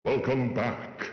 Welcome back.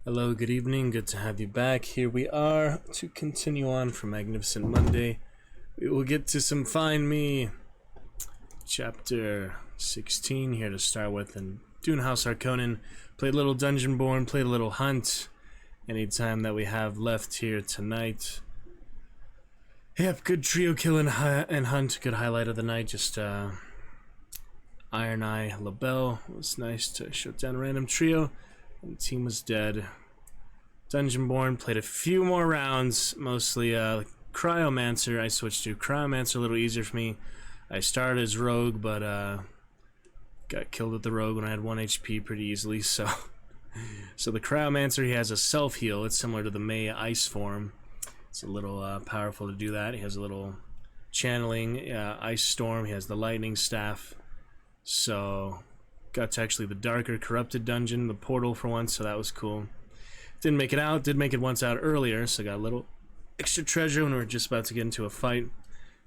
Hello, good evening, good to have you back. Here we are to continue on from Magnificent Monday. We will get to some Find Me, chapter 16 here to start with, and Dune House Harkonnen. Played a little Dungeonborn, played a little Hunt. Anytime that we have left here tonight. Yep, good trio kill and Hunt, good highlight of the night. Just Iron Eye LaBelle was nice to shut down a random trio. And the team was dead. Dungeonborn played a few more rounds, mostly Cryomancer. I switched to Cryomancer, a little easier for me. I started as Rogue, but got killed with the Rogue when I had 1 HP pretty easily. So the Cryomancer, he has a self-heal. It's similar to the Mei Ice form. It's a little powerful to do that. He has a little channeling, Ice Storm. He has the Lightning Staff. So got to actually the darker corrupted dungeon, the portal for once, so that was cool. Didn't make it out, did make it once out earlier, so got a little extra treasure when we were just about to get into a fight.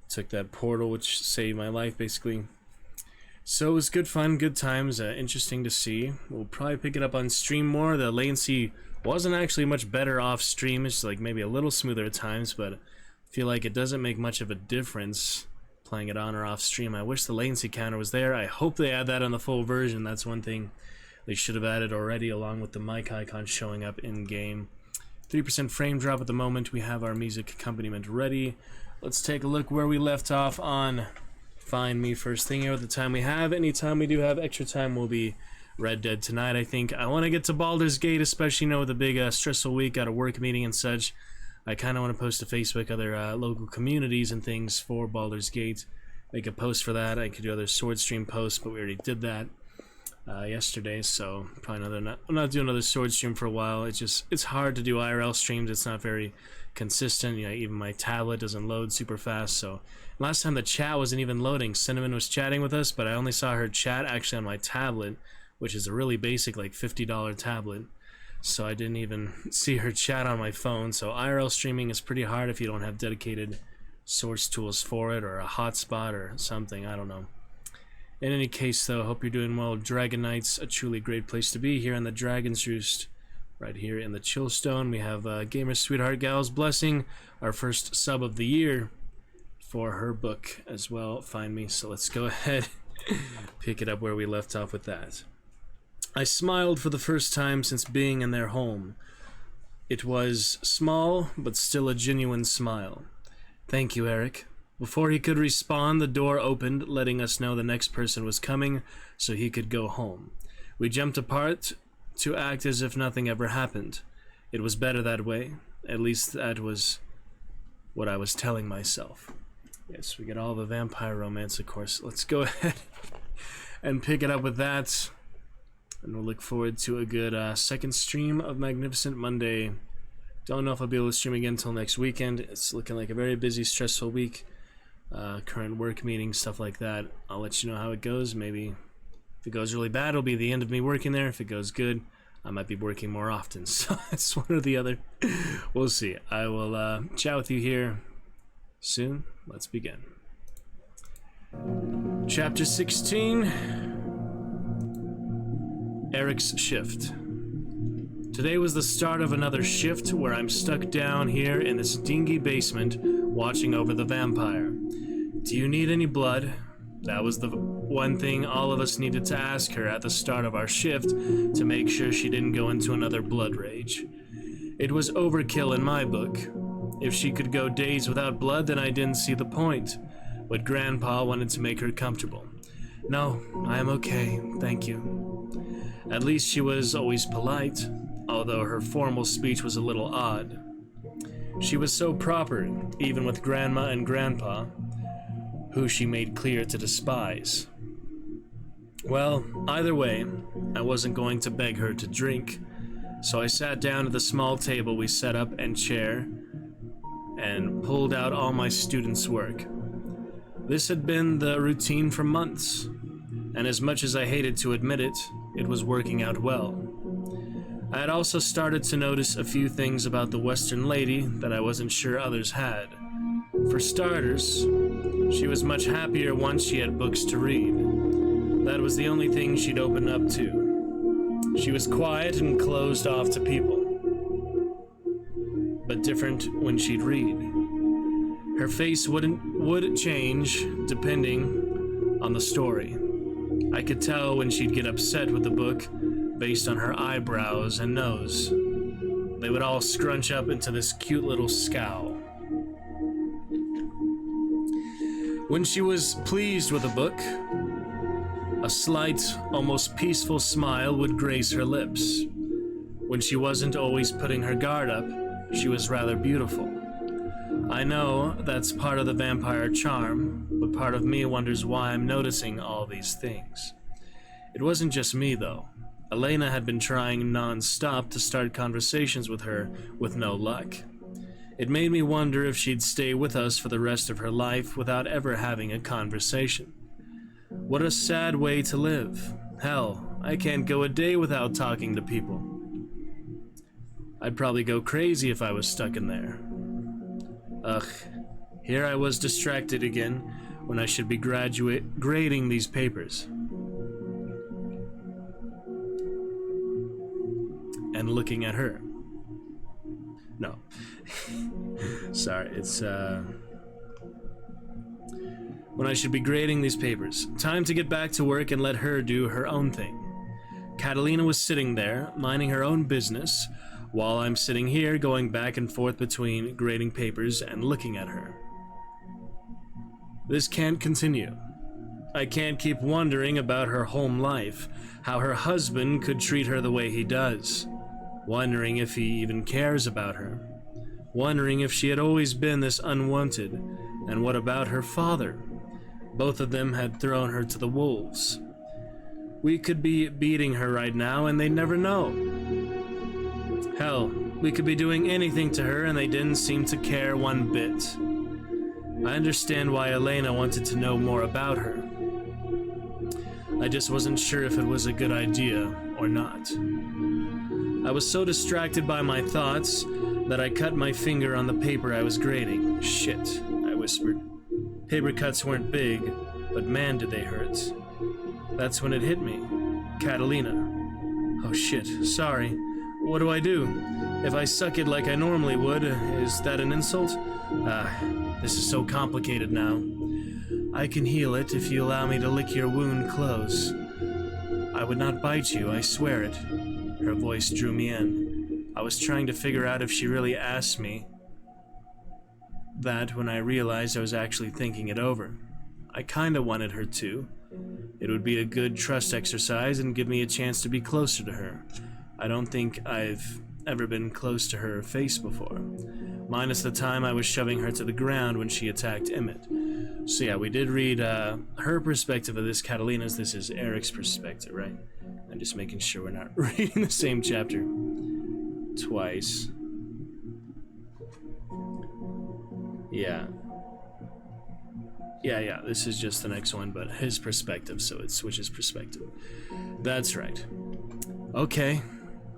Took that portal, which saved my life basically. So it was good fun, good times, interesting to see. We'll probably pick it up on stream more. The latency wasn't actually much better off stream, it's like maybe a little smoother at times, but I feel like it doesn't make much of a difference playing it on or off stream. I wish the latency counter was there. I hope they add that on the full version. That's one thing they should have added already, along with the mic icon showing up in game. 3% frame drop at the moment. We have our music accompaniment ready. Let's take a look where we left off on Find Me. First thing here with the time we have. Anytime we do have extra time, will be Red Dead tonight, I think. I want to get to Baldur's Gate, especially with a big stressful week, got a work meeting and such. I kind of want to post to Facebook other local communities and things for Baldur's Gate. Make a post for that. I could do other sword stream posts, but we already did that. yesterday, so probably I'm not doing another sword stream for a while. It's hard to do IRL streams. It's not very consistent. Even my tablet doesn't load super fast. So last time the chat wasn't even loading. Cinnamon was chatting with us, but I only saw her chat actually on my tablet, which is a really basic, like $50 tablet. So I didn't even see her chat on my phone. So IRL streaming is pretty hard if you don't have dedicated source tools for it, or a hotspot or something. I don't know. In any case, though, hope you're doing well. Dragon Knight's a truly great place to be here on the Dragon's Roost, right here in the Chillstone. We have Gamer Sweetheart Gal's Blessing, our first sub of the year, for her book as well. Find me. So let's go ahead, pick it up where we left off with that. I smiled for the first time since being in their home. It was small, but still a genuine smile. Thank you, Erik. Before he could respond, the door opened, letting us know the next person was coming, so he could go home. We jumped apart to act as if nothing ever happened. It was better that way. At least that was what I was telling myself. Yes, we get all the vampire romance, of course. Let's go ahead and pick it up with that. And we'll look forward to a good second stream of Magnificent Monday. Don't know if I'll be able to stream again until next weekend. It's looking like a very busy, stressful week. Current work meetings, stuff like that. I'll let you know how it goes. Maybe if it goes really bad, it'll be the end of me working there. If it goes good, I might be working more often. So it's one or the other. We'll see. I will chat with you here soon. Let's begin. Chapter 16. Erik's shift. Today was the start of another shift where I'm stuck down here in this dingy basement watching over the vampire. Do you need any blood? That was the one thing all of us needed to ask her at the start of our shift to make sure she didn't go into another blood rage. It was overkill in my book. If she could go days without blood, then I didn't see the point. But Grandpa wanted to make her comfortable. No, I am okay, thank you. At least she was always polite, although her formal speech was a little odd. She was so proper, even with Grandma and Grandpa, who she made clear to despise. Well, either way, I wasn't going to beg her to drink, so I sat down at the small table we set up and chair, and pulled out all my students' work. This had been the routine for months, and as much as I hated to admit it, it was working out well. I had also started to notice a few things about the Western lady that I wasn't sure others had. For starters, she was much happier once she had books to read. That was the only thing she'd open up to. She was quiet and closed off to people, but different when she'd read. Her face would change depending on the story. I could tell when she'd get upset with the book based on her eyebrows and nose. They would all scrunch up into this cute little scowl. When she was pleased with a book, a slight, almost peaceful smile would grace her lips. When she wasn't always putting her guard up, she was rather beautiful. I know that's part of the vampire charm, but part of me wonders why I'm noticing all these things. It wasn't just me, though. Elena had been trying non-stop to start conversations with her with no luck. It made me wonder if she'd stay with us for the rest of her life without ever having a conversation. What a sad way to live. Hell, I can't go a day without talking to people. I'd probably go crazy if I was stuck in there. Ugh, here I was distracted again when I should be grading these papers. And looking at her. No. Sorry, it's when I should be grading these papers. Time to get back to work and let her do her own thing. Catalina was sitting there, minding her own business, while I'm sitting here going back and forth between grading papers and looking at her. This can't continue. I can't keep wondering about her home life, how her husband could treat her the way he does, wondering if he even cares about her, wondering if she had always been this unwanted, and what about her father? Both of them had thrown her to the wolves. We could be beating her right now and they'd never know. Hell, we could be doing anything to her and they didn't seem to care one bit. I understand why Elena wanted to know more about her. I just wasn't sure if it was a good idea or not. I was so distracted by my thoughts that I cut my finger on the paper I was grading. Shit, I whispered. Paper cuts weren't big, but man did they hurt. That's when it hit me. Catalina. Oh shit, sorry. What do I do? If I suck it like I normally would, is that an insult? This is so complicated now. I can heal it if you allow me to lick your wound close. I would not bite you, I swear it. Her voice drew me in. I was trying to figure out if she really asked me that when I realized I was actually thinking it over. I kinda wanted her to. It would be a good trust exercise and give me a chance to be closer to her. I don't think I've ever been close to her face before, minus the time I was shoving her to the ground when she attacked Emmett. So yeah, we did read her perspective of this. Catalina's, this is Eric's perspective, right? I'm just making sure we're not reading the same chapter twice. Yeah, this is just the next one, but his perspective, so it switches perspective. That's right. Okay.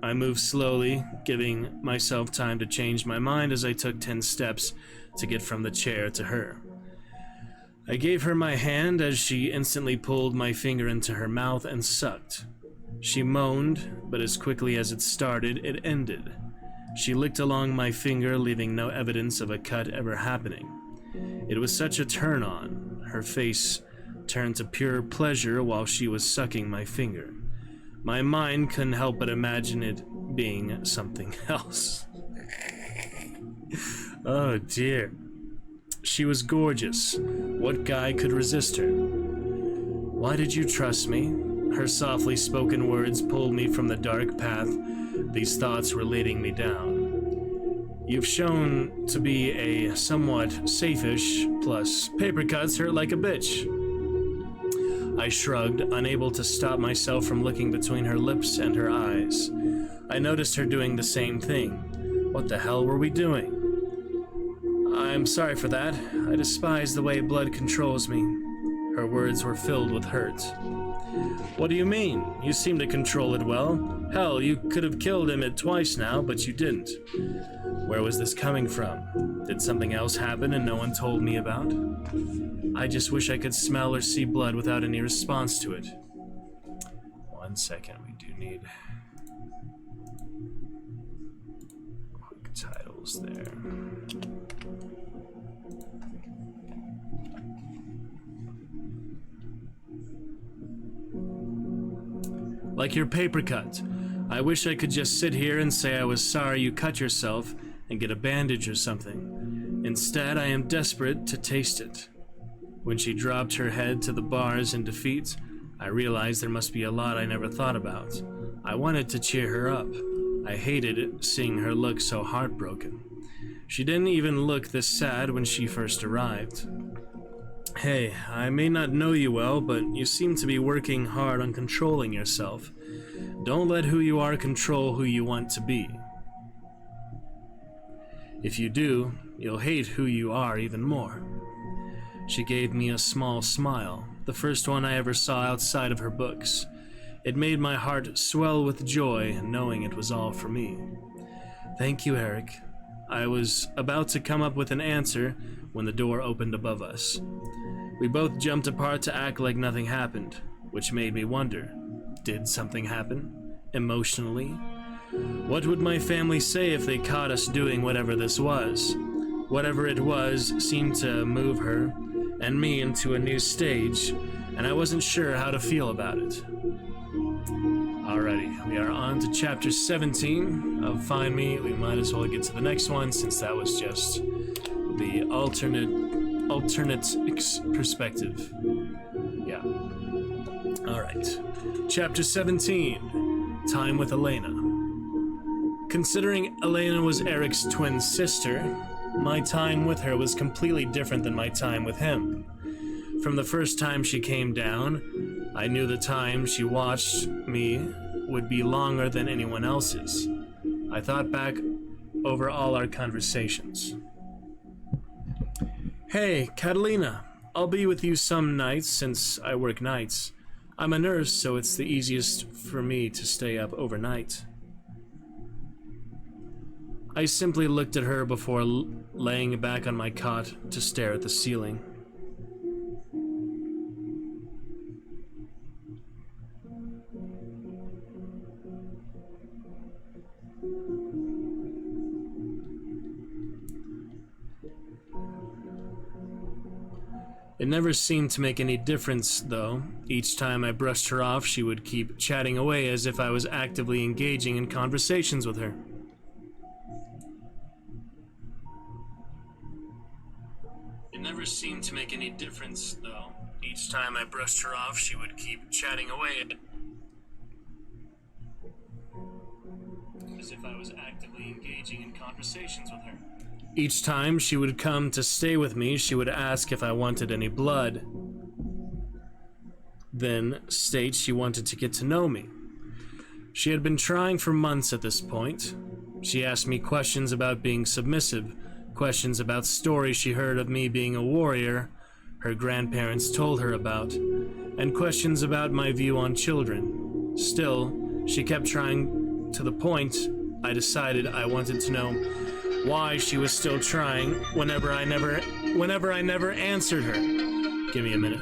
I moved slowly, giving myself time to change my mind as I took 10 steps to get from the chair to her. I gave her my hand as she instantly pulled my finger into her mouth and sucked. She moaned, but as quickly as it started, it ended. She licked along my finger, leaving no evidence of a cut ever happening. It was such a turn-on. Her face turned to pure pleasure while she was sucking my finger. My mind couldn't help but imagine it being something else. Oh dear. She was gorgeous. What guy could resist her? Why did you trust me? Her softly spoken words pulled me from the dark path these thoughts were leading me down. You've shown to be a somewhat safe-ish, plus paper cuts hurt like a bitch. I shrugged, unable to stop myself from looking between her lips and her eyes. I noticed her doing the same thing. What the hell were we doing? I'm sorry for that. I despise the way blood controls me. Her words were filled with hurt. What do you mean? You seem to control it well. Hell, you could have killed Emmett twice now, but you didn't. Where was this coming from? Did something else happen and no one told me about? I just wish I could smell or see blood without any response to it. 1 second, we do need quick titles there. Like your paper cut. I wish I could just sit here and say I was sorry you cut yourself and get a bandage or something. Instead, I am desperate to taste it. When she dropped her head to the bars in defeat, I realized there must be a lot I never thought about. I wanted to cheer her up. I hated it, seeing her look so heartbroken. She didn't even look this sad when she first arrived. Hey, I may not know you well, but you seem to be working hard on controlling yourself. Don't let who you are control who you want to be. If you do, you'll hate who you are even more. She gave me a small smile, the first one I ever saw outside of her books. It made my heart swell with joy, knowing it was all for me. Thank you, Erik. I was about to come up with an answer when the door opened above us. We both jumped apart to act like nothing happened, which made me wonder, did something happen? Emotionally? What would my family say if they caught us doing whatever this was? Whatever it was seemed to move her and me into a new stage, and I wasn't sure how to feel about it. Alrighty, we are on to chapter 17 of Find Me. We might as well get to the next one since that was just the alternate perspective. Yeah. Alright. Chapter 17. Time with Elena. Considering Elena was Erik's twin sister, my time with her was completely different than my time with him. From the first time she came down, I knew the time she watched me would be longer than anyone else's. I thought back over all our conversations. Hey, Catalina, I'll be with you some nights since I work nights. I'm a nurse, so it's the easiest for me to stay up overnight. I simply looked at her before laying back on my cot to stare at the ceiling. It never seemed to make any difference, though. Each time I brushed her off, she would keep chatting away as if I was actively engaging in conversations with her. It never seemed to make any difference, though. Each time I brushed her off, she would keep chatting away as if I was actively engaging in conversations with her. Each time she would come to stay with me, she would ask if I wanted any blood, then state she wanted to get to know me. She had been trying for months at this point. She asked me questions about being submissive, questions about stories she heard of me being a warrior her grandparents told her about, and questions about my view on children. Still, she kept trying to the point I decided I wanted to know why she was still trying whenever I never answered her. Give me a minute.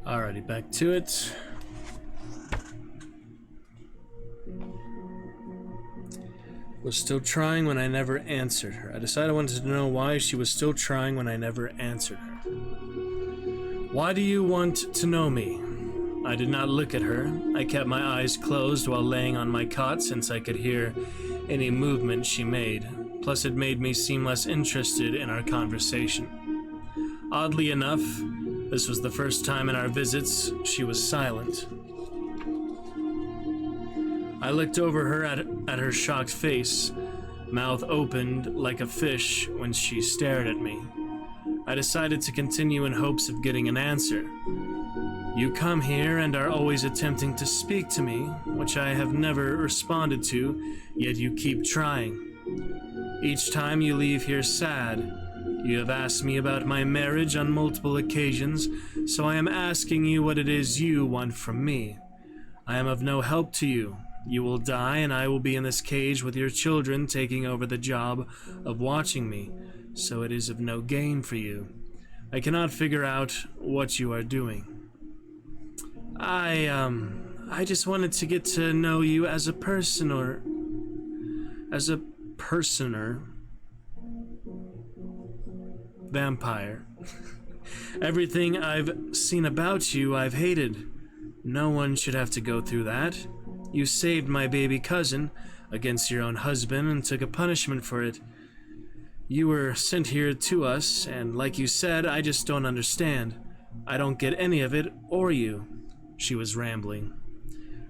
Alrighty, back to it. Was still trying when I never answered her. I decided I wanted to know why she was still trying when I never answered her. Why do you want to know me? I did not look at her. I kept my eyes closed while laying on my cot since I could hear any movement she made. Plus, it made me seem less interested in our conversation. Oddly enough, this was the first time in our visits she was silent. I looked over her at her shocked face, mouth opened like a fish when she stared at me. I decided to continue in hopes of getting an answer. You come here and are always attempting to speak to me, which I have never responded to, yet you keep trying. Each time you leave here sad. You have asked me about my marriage on multiple occasions, so I am asking you what it is you want from me. I am of no help to you. You will die, and I will be in this cage with your children taking over the job of watching me, so it is of no gain for you. I cannot figure out what you are doing. I just wanted to get to know you as a person, or as a personer. Vampire. Everything I've seen about you, I've hated. No one should have to go through that. You saved my baby cousin, against your own husband and took a punishment for it. You were sent here to us, and like you said, I just don't understand. I don't get any of it, or you." She was rambling.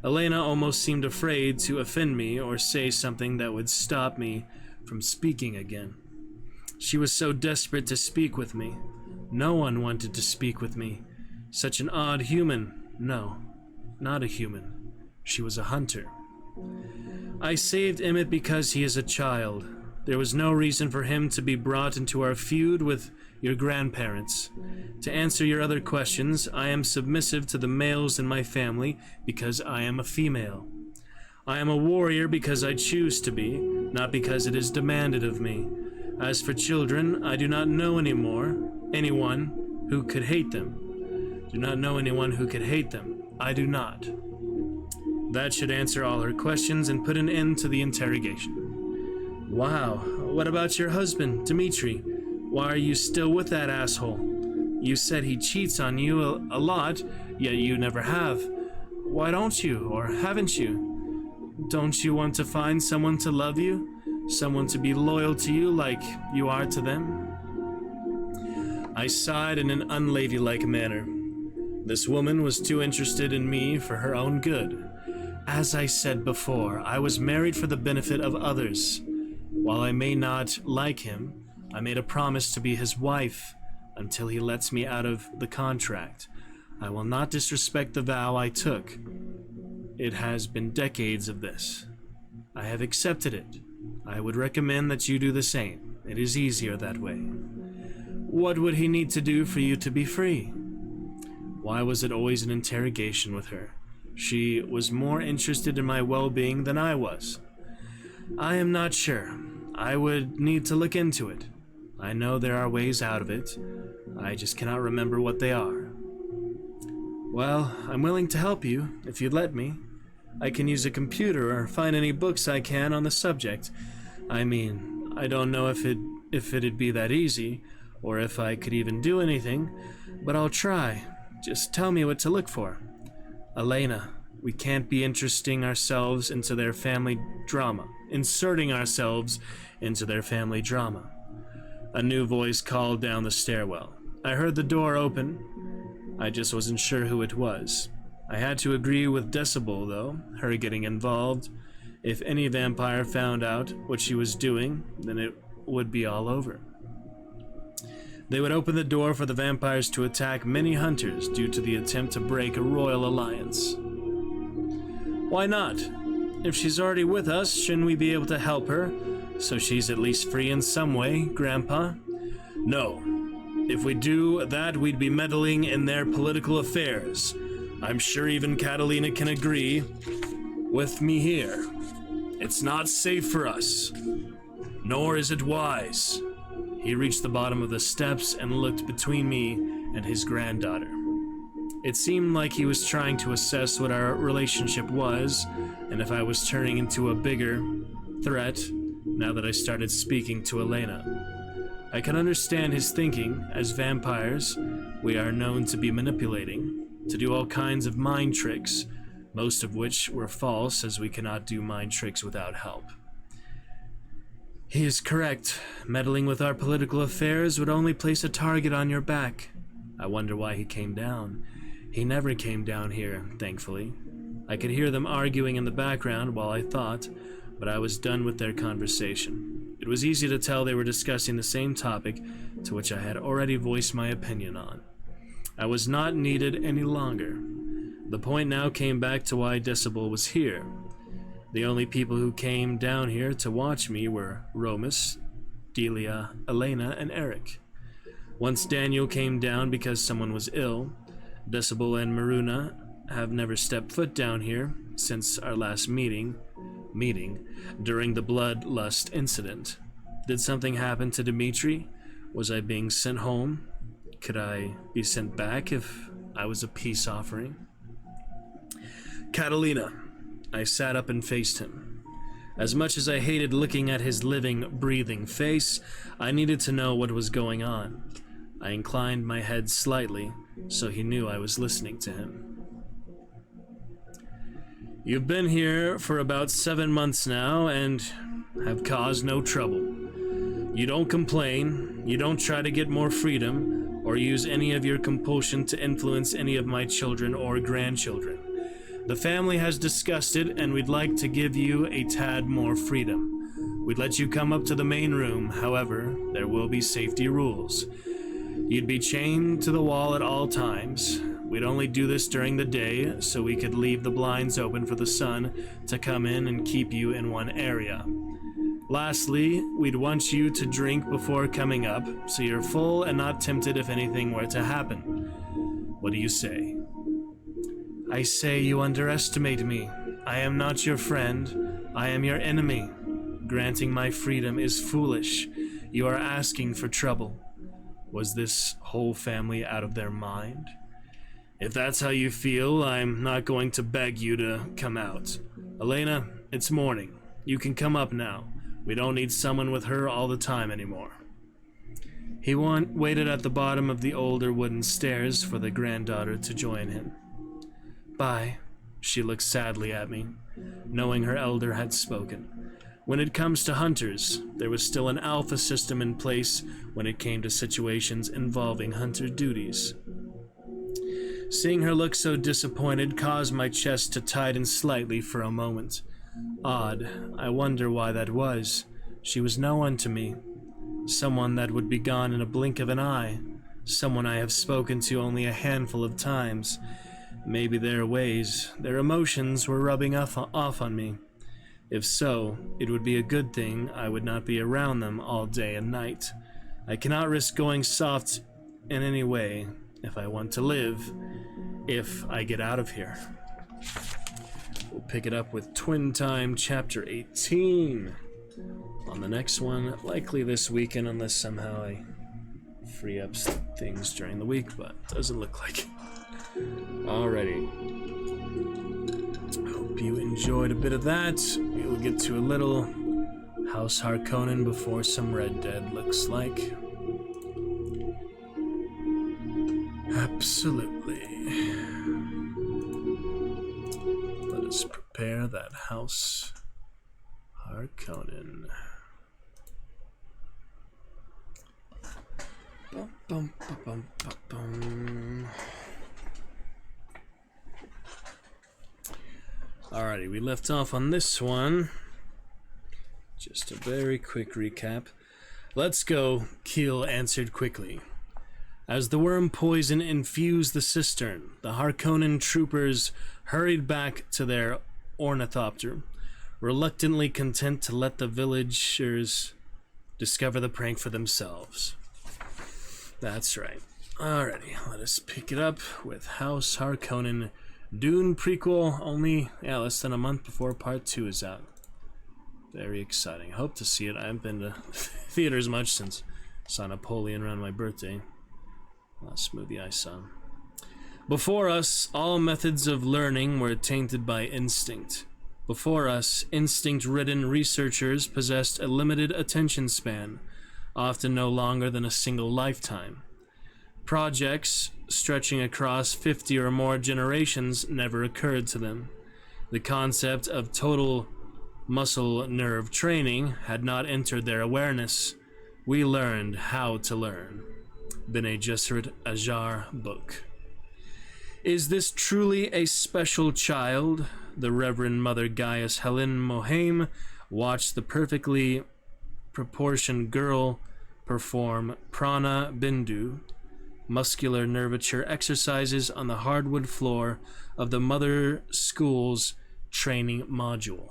Elena almost seemed afraid to offend me or say something that would stop me from speaking again. She was so desperate to speak with me. No one wanted to speak with me. Such an odd human. No, not a human. She was a hunter. "I saved Emmett because he is a child. There was no reason for him to be brought into our feud with your grandparents. To answer your other questions, I am submissive to the males in my family because I am a female. I am a warrior because I choose to be, not because it is demanded of me. As for children, I do not know anyone who could hate them. Do not know anyone who could hate them. I do not." That should answer all her questions and put an end to the interrogation. "Wow, what about your husband, Dmitri? Why are you still with that asshole? You said he cheats on you a lot, yet you never have. Why don't you, or haven't you? Don't you want to find someone to love you? Someone to be loyal to you like you are to them?" I sighed in an unladylike manner. This woman was too interested in me for her own good. As I said before, I was married for the benefit of others. While I may not like him, I made a promise to be his wife until he lets me out of the contract. I will not disrespect the vow I took. It has been decades of this. I have accepted it. I would recommend that you do the same. It is easier that way. What would he need to do for you to be free? Why was it always an interrogation with her? She was more interested in my well-being than I was. I am not sure. I would need to look into it. I know there are ways out of it. I just cannot remember what they are. Well, I'm willing to help you, if you'd let me. I can use a computer or find any books I can on the subject. I mean, I don't know if it'd be that easy, or if I could even do anything, but I'll try. Just tell me what to look for. Elena, we can't be inserting ourselves into their family drama. A new voice called down the stairwell. I heard the door open. I just wasn't sure who it was. I had to agree with Decibel, though, her getting involved. If any vampire found out what she was doing, then it would be all over. They would open the door for the vampires to attack many hunters due to the attempt to break a royal alliance. Why not? If she's already with us, shouldn't we be able to help her, so she's at least free in some way, Grandpa? No. If we do that, we'd be meddling in their political affairs. I'm sure even Catalina can agree with me here. It's not safe for us, nor is it wise. He reached the bottom of the steps and looked between me and his granddaughter. It seemed like he was trying to assess what our relationship was, and if I was turning into a bigger threat now that I started speaking to Elena. I can understand his thinking. As vampires, we are known to be manipulating, to do all kinds of mind tricks, most of which were false, as we cannot do mind tricks without help. He is correct. Meddling with our political affairs would only place a target on your back. I wonder why he came down. He never came down here, thankfully. I could hear them arguing in the background while I thought, but I was done with their conversation. It was easy to tell they were discussing the same topic to which I had already voiced my opinion on. I was not needed any longer. The point now came back to why Decibel was here. The only people who came down here to watch me were Romus, Delia, Elena, and Erik. Once Daniel came down because someone was ill, Decibel and Maruna have never stepped foot down here since our last meeting during the bloodlust incident. Did something happen to Dmitri? Was I being sent home? Could I be sent back if I was a peace offering? Catalina. I sat up and faced him. As much as I hated looking at his living, breathing face, I needed to know what was going on. I inclined my head slightly, so he knew I was listening to him. You've been here for about 7 months now and have caused no trouble. You don't complain, you don't try to get more freedom, or use any of your compulsion to influence any of my children or grandchildren. The family has discussed it, and we'd like to give you a tad more freedom. We'd let you come up to the main room, however, there will be safety rules. You'd be chained to the wall at all times. We'd only do this during the day, so we could leave the blinds open for the sun to come in and keep you in one area. Lastly, we'd want you to drink before coming up, so you're full and not tempted if anything were to happen. What do you say? I say you underestimate me. I am not your friend. I am your enemy. Granting my freedom is foolish. You are asking for trouble. Was this whole family out of their mind? If that's how you feel, I'm not going to beg you to come out. Elena, it's morning. You can come up now. We don't need someone with her all the time anymore. He waited at the bottom of the older wooden stairs for the granddaughter to join him. Bye. She looked sadly at me, knowing her elder had spoken. When it comes to hunters, there was still an alpha system in place when it came to situations involving hunter duties. Seeing her look so disappointed caused my chest to tighten slightly for a moment. Odd. I wonder why that was. She was no one to me. Someone that would be gone in a blink of an eye. Someone I have spoken to only a handful of times. Maybe their ways, their emotions were rubbing off on me. If so, it would be a good thing I would not be around them all day and night. I cannot risk going soft in any way if I want to live, if I get out of here. We'll pick it up with Twin Time Chapter 18 on the next one, likely this weekend unless somehow I free up things during the week, but doesn't look like it. Alrighty. Hope you enjoyed a bit of that. We will get to a little House Harkonnen before some Red Dead, looks like. Absolutely. Let us prepare that House Harkonnen. Bum, bum, bum, bum, bum, bum. Alrighty, we left off on this one. Just a very quick recap. Let's go. Keel answered quickly. As the worm poison infused the cistern, the Harkonnen troopers hurried back to their ornithopter, reluctantly content to let the villagers discover the prank for themselves. That's right. Alrighty, let us pick it up with House Harkonnen Dune prequel, only less than a month before part 2 is out. Very exciting. Hope to see it. I haven't been to theaters much since I saw Napoleon around my birthday. Last movie I saw. Before us, all methods of learning were tainted by instinct. Before us, instinct-ridden researchers possessed a limited attention span, often no longer than a single lifetime. Projects stretching across 50 or more generations never occurred to them. The concept of total muscle nerve training had not entered their awareness. We learned how to learn. Bene Gesserit Ajar book. Is this truly a special child? The Reverend Mother Gaius Helen Mohaim watched the perfectly proportioned girl perform prana bindu, muscular nervature exercises on the hardwood floor of the Mother School's training module.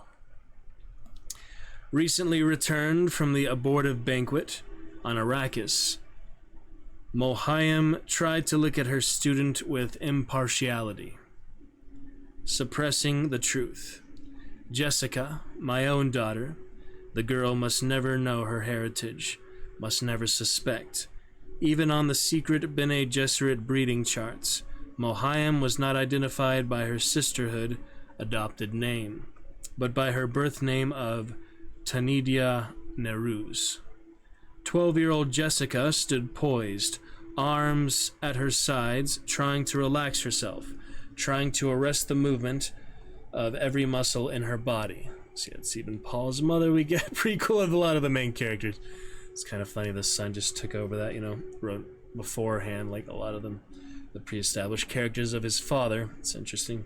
Recently returned from the abortive banquet on Arrakis, Mohaim tried to look at her student with impartiality, suppressing the truth. Jessica, my own daughter, the girl must never know her heritage, must never suspect. Even on the secret Bene Gesserit breeding charts, Mohaim was not identified by her sisterhood adopted name, but by her birth name of Tanidia Neruz. 12-year-old Jessica stood poised, arms at her sides, trying to relax herself, trying to arrest the movement of every muscle in her body. See, it's even Paul's mother. We get pretty cool with a lot of the main characters. It's kind of funny the son just took over that, you know, wrote beforehand, like a lot of them, the pre-established characters of his father. It's interesting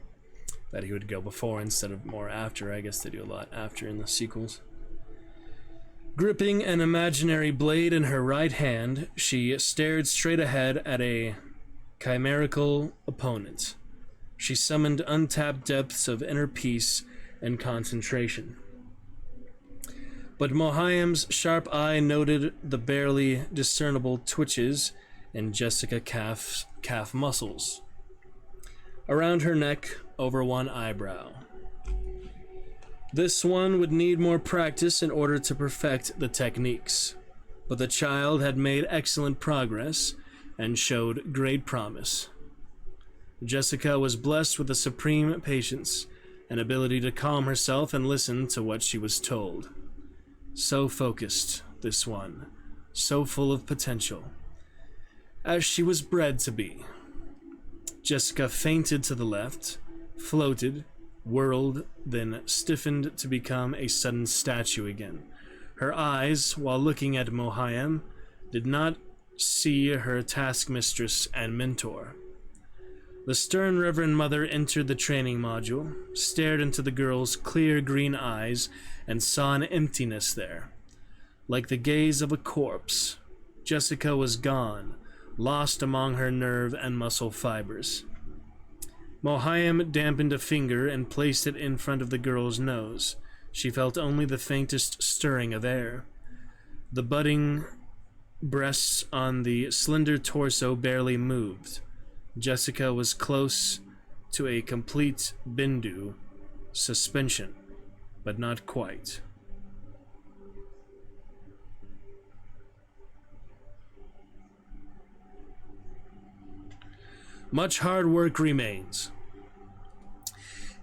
that he would go before instead of more after. I guess they do a lot after in the sequels. Gripping an imaginary blade in her right hand, she stared straight ahead at a chimerical opponent. She summoned untapped depths of inner peace and concentration. But Mohiam's sharp eye noted the barely discernible twitches in Jessica's calf muscles, around her neck, over one eyebrow. This one would need more practice in order to perfect the techniques, but the child had made excellent progress and showed great promise. Jessica was blessed with a supreme patience, an ability to calm herself and listen to what she was told. So focused, this one, so full of potential, as she was bred to be. Jessica feinted to the left, floated, whirled, then stiffened to become a sudden statue again. Her eyes, while looking at Mohiam, did not see her taskmistress and mentor. The stern Reverend Mother entered the training module, stared into the girl's clear green eyes, and saw an emptiness there. Like the gaze of a corpse, Jessica was gone, lost among her nerve and muscle fibers. Mohiam dampened a finger and placed it in front of the girl's nose. She felt only the faintest stirring of air. The budding breasts on the slender torso barely moved. Jessica was close to a complete bindu, suspension, but not quite. Much hard work remains.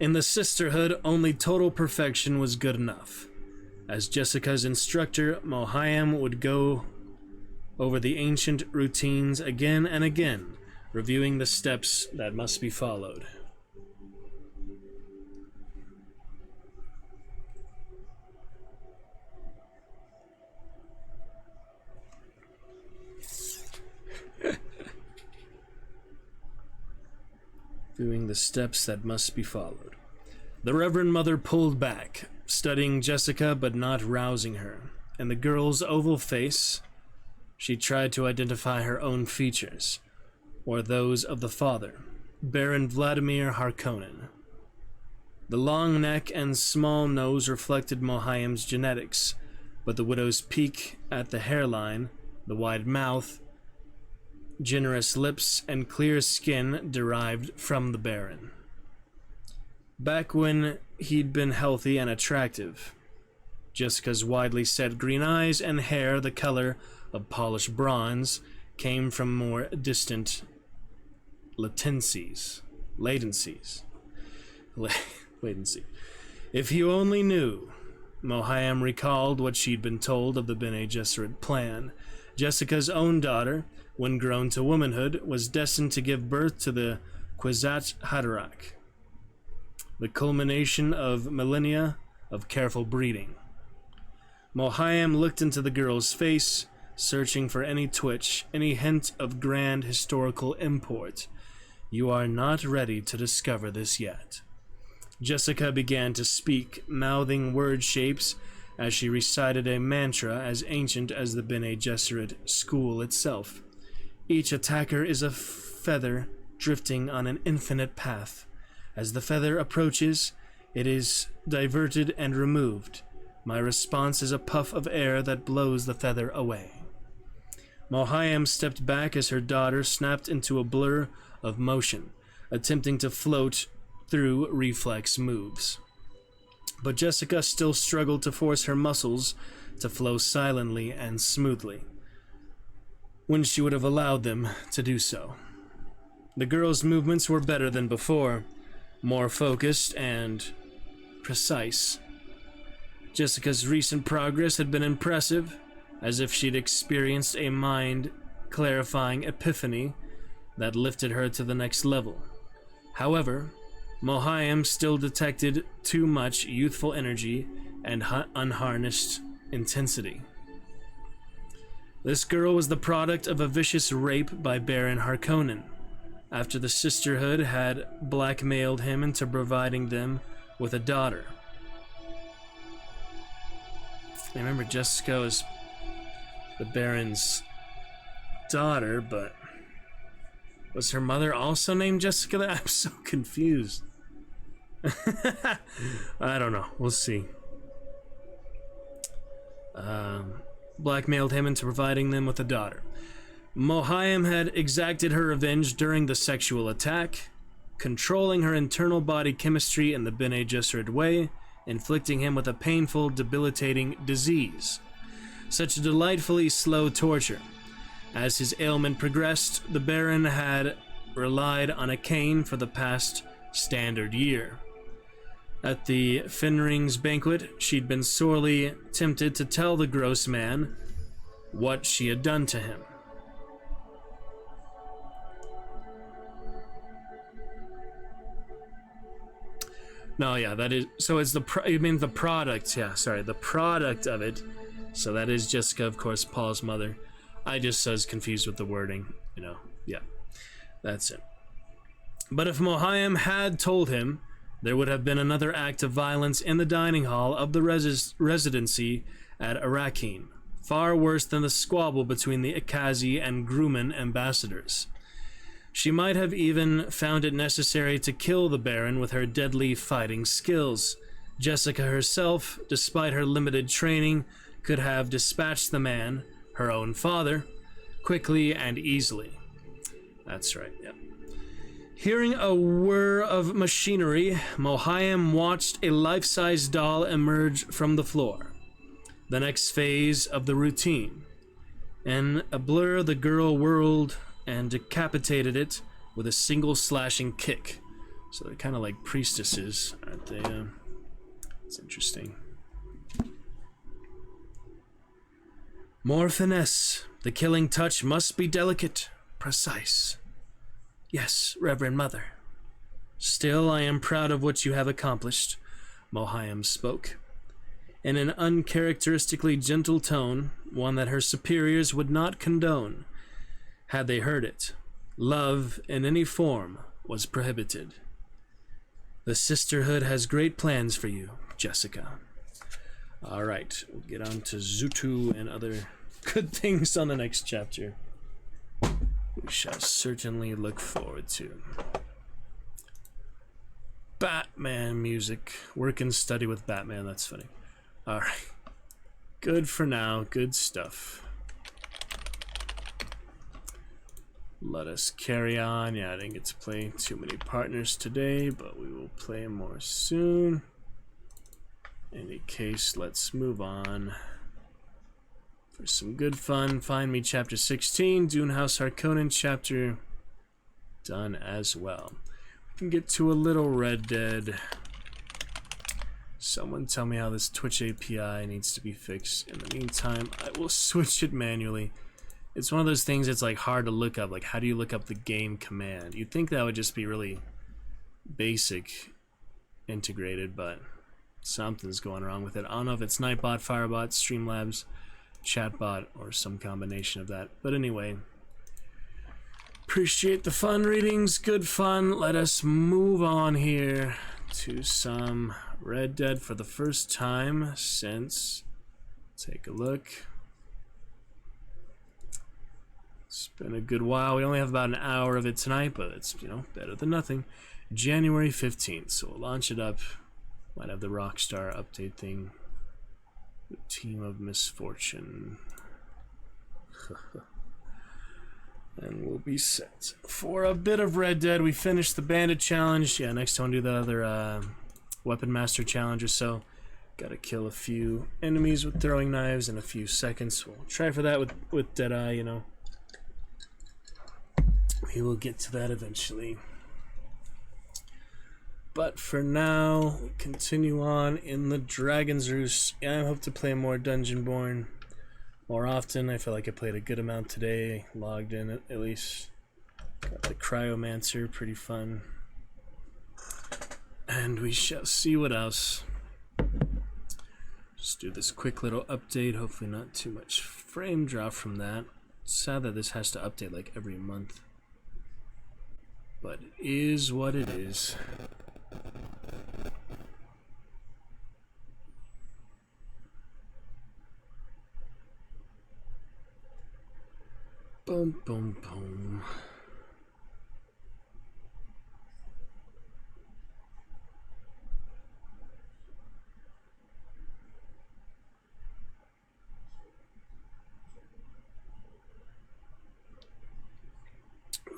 In the sisterhood, only total perfection was good enough. As Jessica's instructor, Mohiam would go over the ancient routines again and again, reviewing the steps that must be followed. Reviewing the steps that must be followed. The Reverend Mother pulled back, studying Jessica but not rousing her. In the girl's oval face, she tried to identify her own features, or those of the father, Baron Vladimir Harkonnen. The long neck and small nose reflected Mohiam's genetics, but the widow's peak at the hairline, the wide mouth, generous lips, and clear skin derived from the Baron. Back when he'd been healthy and attractive, Jessica's widely set green eyes and hair, the color of polished bronze, came from more distant latencies. If you only knew. Mohiam recalled what she'd been told of the Bene Gesserit plan. Jessica's own daughter, when grown to womanhood, was destined to give birth to the Kwisatz Haderach, the culmination of millennia of careful breeding. Mohiam looked into the girl's face, searching for any twitch, any hint of grand historical import. You are not ready to discover this yet. Jessica began to speak, mouthing word shapes as she recited a mantra as ancient as the Bene Gesserit school itself. Each attacker is a feather drifting on an infinite path. As the feather approaches, it is diverted and removed. My response is a puff of air that blows the feather away. Mohiam stepped back as her daughter snapped into a blur of motion, attempting to float through reflex moves. But Jessica still struggled to force her muscles to flow silently and smoothly, when she would have allowed them to do so. The girl's movements were better than before, more focused and precise. Jessica's recent progress had been impressive, as if she'd experienced a mind-clarifying epiphany that lifted her to the next level. However, Mohiam still detected too much youthful energy and unharnessed intensity. This girl was the product of a vicious rape by Baron Harkonnen, after the sisterhood had blackmailed him into providing them with a daughter. I remember Jessica was the Baron's daughter, but was her mother also named Jessica? I'm so confused. I don't know. We'll see. Blackmailed him into providing them with a daughter. Mohiam had exacted her revenge during the sexual attack, controlling her internal body chemistry in the Bene Gesserit way, inflicting him with a painful, debilitating disease. Such a delightfully slow torture. As his ailment progressed, the Baron had relied on a cane for the past standard year. At the Fenring's banquet, she'd been sorely tempted to tell the gross man what she had done to him. No, yeah, that is, so it's the product, yeah, sorry, the product of it. So that is Jessica, of course, Paul's mother. I just was confused with the wording, you know, yeah, that's it. But if Mohiam had told him, there would have been another act of violence in the dining hall of the residency at Arrakeen, far worse than the squabble between the Akazi and Grumman ambassadors. She might have even found it necessary to kill the Baron with her deadly fighting skills. Jessica herself, despite her limited training, could have dispatched the man, her own father, quickly and easily. That's right, yeah. Hearing a whir of machinery, Mohiam watched a life-size doll emerge from the floor. The next phase of the routine. In a blur, the girl whirled and decapitated it with a single slashing kick. So they're kind of like priestesses, aren't they? It's interesting. More finesse. The killing touch must be delicate, precise. Yes, Reverend Mother. Still, I am proud of what you have accomplished, Mohiam spoke. In an uncharacteristically gentle tone, one that her superiors would not condone, had they heard it. Love, in any form, was prohibited. The Sisterhood has great plans for you, Jessica. Alright, we'll get on to Zutu and other good things on the next chapter. We shall certainly look forward to. Batman music. Work and study with Batman, that's funny. Alright. Good for now, good stuff. Let us carry on. Yeah, I didn't get to play too many partners today, but we will play more soon. In any case, let's move on. For some good fun, find me chapter 16, Dune House Harkonnen chapter done as well. We can get to a little Red Dead. Someone tell me how this Twitch API needs to be fixed. In the meantime, I will switch it manually. It's one of those things that's like hard to look up. Like, how do you look up the game command? You'd think that would just be really basic integrated, but something's going wrong with it. I don't know if it's Nightbot, Firebot, Streamlabs, Chatbot, or some combination of that. But anyway, appreciate the fun readings. Good fun. Let us move on here to some Red Dead for the first time since, take a look. It's been a good while. We only have about an hour of it tonight, but it's, you know, better than nothing. January 15th, so we'll launch it up. Might have the Rockstar update thing. The Team of Misfortune. And we'll be set for a bit of Red Dead. We finished the Bandit Challenge. Yeah, next time we'll do the other Weapon Master Challenge or so. Gotta kill a few enemies with throwing knives in a few seconds. We'll try for that with Deadeye, you know. We will get to that eventually. But for now, we continue on in the Dragon's Roost. Yeah, I hope to play more Dungeonborn more often. I feel like I played a good amount today. Logged in at least. Got the Cryomancer, pretty fun. and we shall see what else. Just do this quick little update. Hopefully not too much frame drop from that. It's sad that this has to update like every month, but it is what it is. Boom, boom, boom.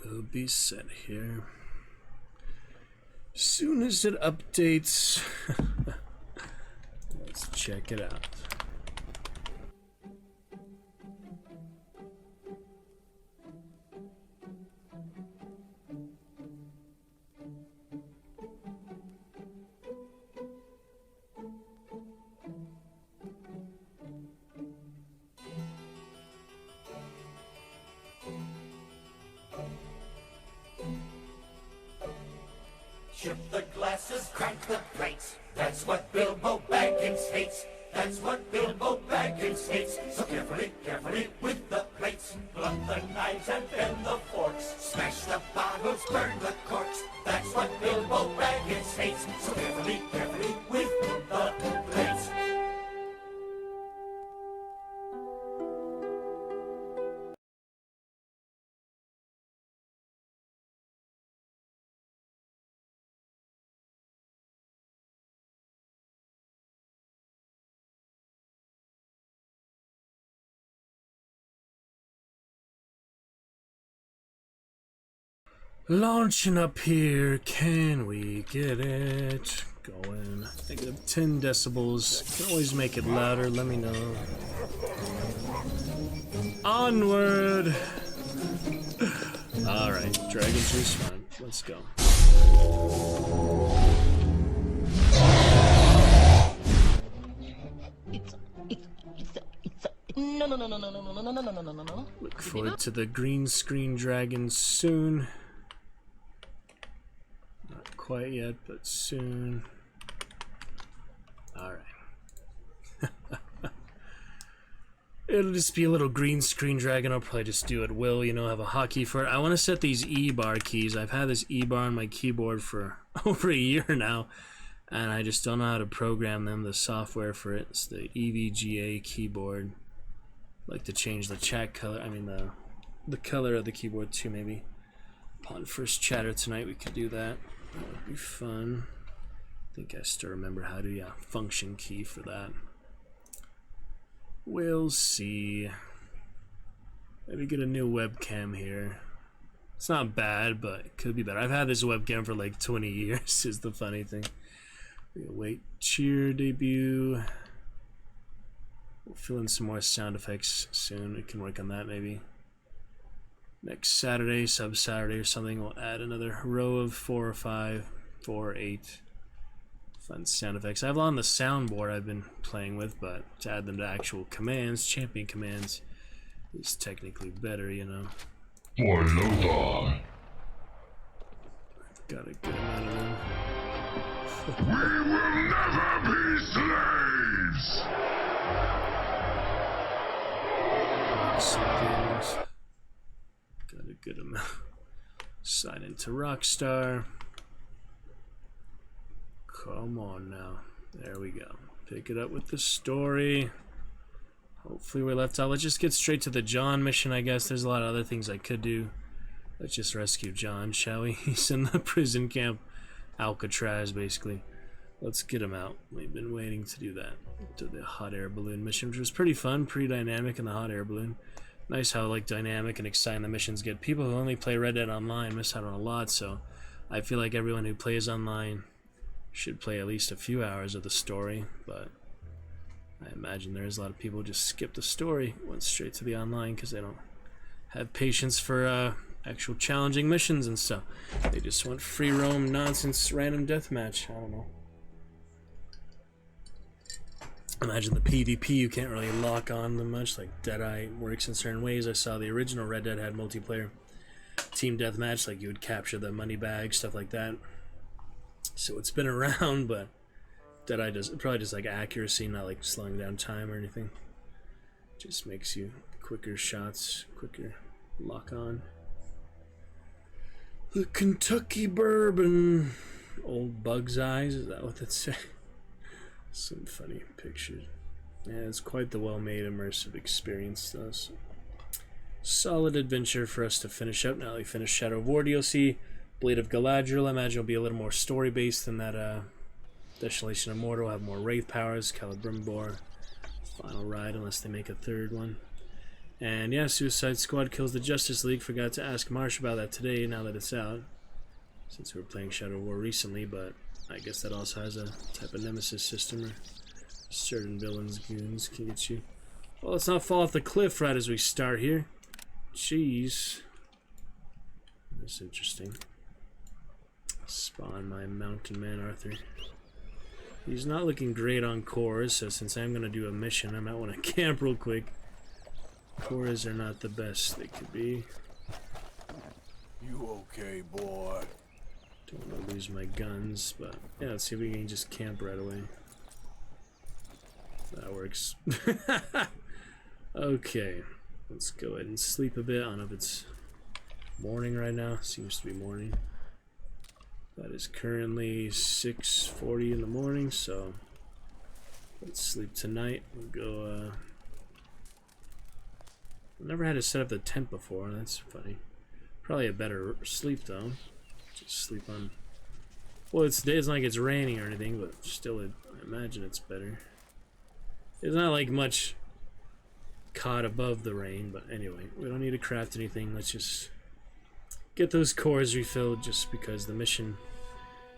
We'll be set here. Soon as it updates, let's check it out. Shift the glasses, crank the plates. That's what Bilbo Baggins hates. That's what Bilbo Baggins hates. So carefully, carefully with the plates. Blunt the knives and bend the forks. Smash the bottles, burn the corks. That's what Bilbo Baggins hates. So carefully, carefully with the plates. Launching up here, can we get it going? Negative 10 decibels. Can always make it louder, let me know. Onward! Alright, Dragon Chase fine. Let's go. No. Look forward to the green screen dragon soon. Not quite yet, but soon. Alright. It'll just be a little green screen dragon. I'll probably just do it will, you know, have a hotkey for it. I want to set these E-bar keys. I've had this E-bar on my keyboard for over a year now, and I just don't know how to program them, the software for it. It's the EVGA keyboard. I'd like to change the chat color, I mean the color of the keyboard too, maybe. Upon first chatter tonight we could do that. That would be fun. I think I still remember how to, yeah, function key for that. We'll see. Maybe get a new webcam here. It's not bad, but it could be better. I've had this webcam for like 20 years, is the funny thing. We'll wait, cheer debut. We'll fill in some more sound effects soon. We can work on that maybe. Next Saturday, sub-Saturday or something, we'll add another row of 4 or 5, 4 or 8 fun sound effects. I have a lot on the soundboard I've been playing with, but to add them to actual commands, champion commands, is technically better, you know. For Lothar. Got a good amount of them. We will never be slaves! Some things. Got a good amount. Sign into Rockstar. Come on now. There we go. Pick it up with the story. Hopefully we're left out. Let's just get straight to the John mission, I guess. There's a lot of other things I could do. Let's just rescue John, shall we? He's in the prison camp. Alcatraz, basically. Let's get him out. We've been waiting to do that. To the hot air balloon mission, which was pretty fun, pretty dynamic in the hot air balloon. Nice how like dynamic and exciting the missions get. People who only play Red Dead Online miss out on a lot, so I feel like everyone who plays online should play at least a few hours of the story, but I imagine there's a lot of people who just skip the story, went straight to the online because they don't have patience for actual challenging missions and stuff. They just want free roam nonsense random deathmatch. I don't know. Imagine the PvP, you can't really lock on them much, like Deadeye works in certain ways. I saw the original Red Dead had multiplayer team deathmatch, like you would capture the money bag, stuff like that. So it's been around, but Deadeye does probably just like accuracy, not like slowing down time or anything. Just makes you quicker shots, quicker lock on. The Kentucky bourbon. Old Bug's Eyes, is that what that's saying? Some funny pictures. Yeah, it's quite the well-made immersive experience though. So. Solid adventure for us to finish up. Now we finish Shadow of War DLC. Blade of Galadriel, I imagine, will be a little more story-based than that Desolation of Mordor. Will have more Wraith powers, Celebrimbor, Final Ride, unless they make a third one. And yeah, Suicide Squad kills the Justice League. Forgot to ask Marsh about that today, now that it's out. Since we were playing Shadow of War recently, but I guess that also has a type of nemesis system, or certain villains, goons can get you. Well, let's not fall off the cliff right as we start here. Jeez. That's interesting. Spawn my mountain man Arthur. He's not looking great on cores, so since I'm gonna do a mission, I might want to camp real quick. Cores are not the best they could be. You okay, boy? Don't want to lose my guns, but yeah, let's see if we can just camp right away. That works. Okay, let's go ahead and sleep a bit. I don't know if it's morning right now. Seems to be morning. That is currently 6:40 in the morning, so let's sleep tonight. We'll go, I've never had to set up the tent before. That's funny. Probably a better sleep, though. Just sleep on... Well, it's not like it's raining or anything, but still, I imagine it's better. It's not like much caught above the rain, but anyway, we don't need to craft anything. Let's just get those cores refilled, just because the mission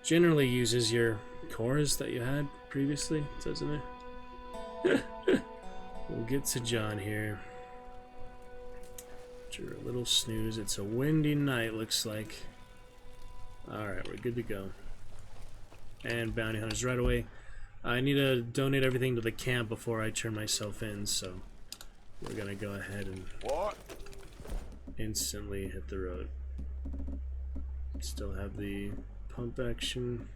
generally uses your cores that you had previously, doesn't it? We'll get to John here. After a little snooze. It's a windy night, looks like. Alright, we're good to go. And bounty hunters right away. I need to donate everything to the camp before I turn myself in, so we're gonna go ahead and instantly hit the road. Still have the pump action.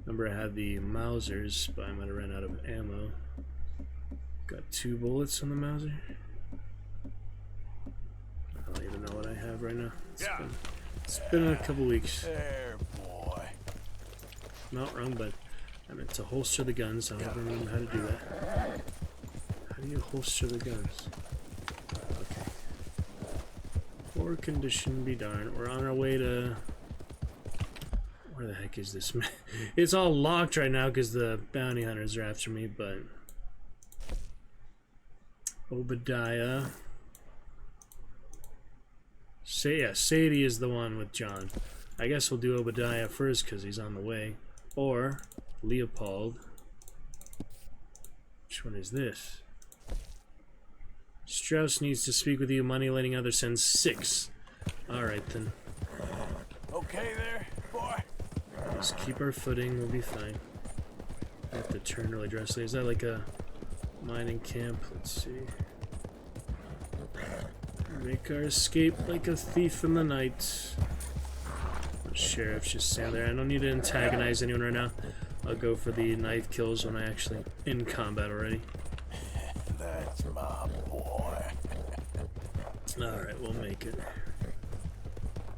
Remember, I had the Mausers, but I might have ran out of ammo. Got 2 bullets on the Mauser. I don't even know what I have right now. It's been a couple weeks. There, boy. Not wrong, but I meant to holster the guns. I don't remember how to do that. How do you holster the guns? Okay. Poor condition be darned. We're on our way to... Where the heck is this? It's all locked right now because the bounty hunters are after me, but... Obadiah. Sadie is the one with John. I guess we'll do Obadiah first because he's on the way. Or Leopold. Which one is this? Strauss needs to speak with you. Money lending other sends 6. Alright then. Okay there, boy? Just keep our footing, we'll be fine. I have to turn really drastically. Is that like a mining camp? Let's see. Make our escape like a thief in the night. The sheriff's just standing there. I don't need to antagonize anyone right now. I'll go for the knife kills when I actually in combat already. That's my boy. Alright, we'll make it.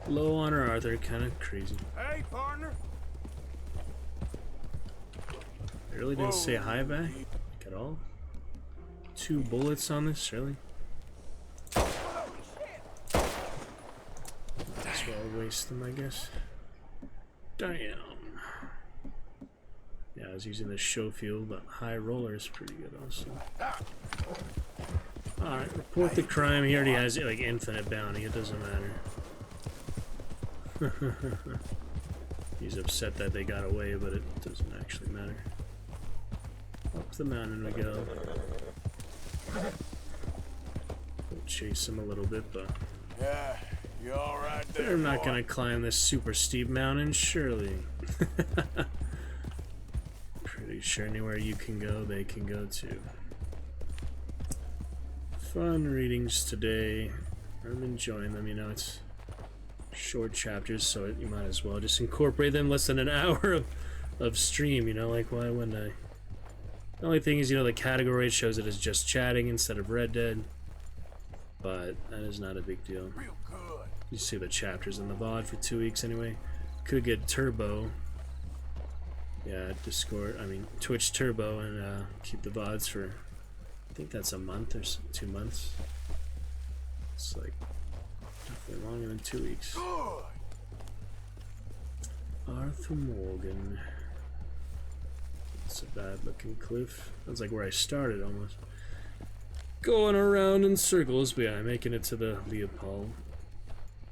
Low on our Arthur, kind of crazy. Hey, partner. I really didn't say hi back like, at all. 2 bullets on this, really? That's why I'll waste them, I guess. Damn. Yeah, I was using the show field, but high roller is pretty good also. Alright, report the crime. He already has like infinite bounty, it doesn't matter. He's upset that they got away, but it doesn't actually matter. Up the mountain we go. We'll chase him a little bit, but Yeah, you all right there, they're not boy? gonna climb this super steep mountain, surely. Pretty sure anywhere you can go, they can go too. Fun readings today. I'm enjoying them, you know, it's short chapters, so you might as well just incorporate them. Less than an hour of stream, you know, like why wouldn't I? The only thing is, you know, the category shows it as just chatting instead of Red Dead, but that is not a big deal. Real good. You see the chapters in the VOD for 2 weeks anyway. Could get Turbo. Yeah, Twitch Turbo, and keep the VODs for, I think that's a month or 2 months. It's like definitely longer than 2 weeks. Good. Arthur Morgan. It's a bad looking cliff. That's like where I started almost. Going around in circles, but yeah, making it to the Leopold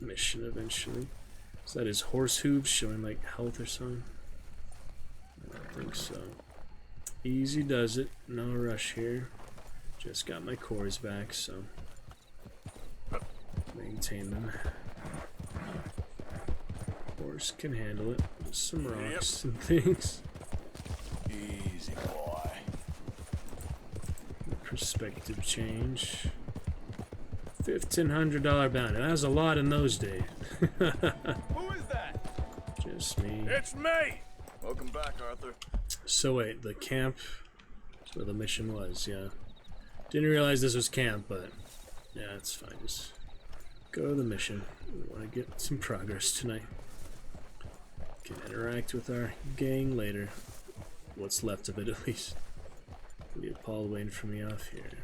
mission eventually. Is that his horse hooves showing like health or something? I don't think so. Easy does it, no rush here. Just got my cores back, so maintain them. Horse can handle it. Just some rocks and things. Easy, boy. Perspective change. $1,500 bounty. That was a lot in those days. Who is that? Just me. It's me. Welcome back, Arthur. So wait, the camp is where the mission was, yeah. Didn't realize this was camp, but yeah, it's fine. Just go to the mission. We want to get some progress tonight. Can interact with our gang later. What's left of it, at least. Leopold waiting for me off here.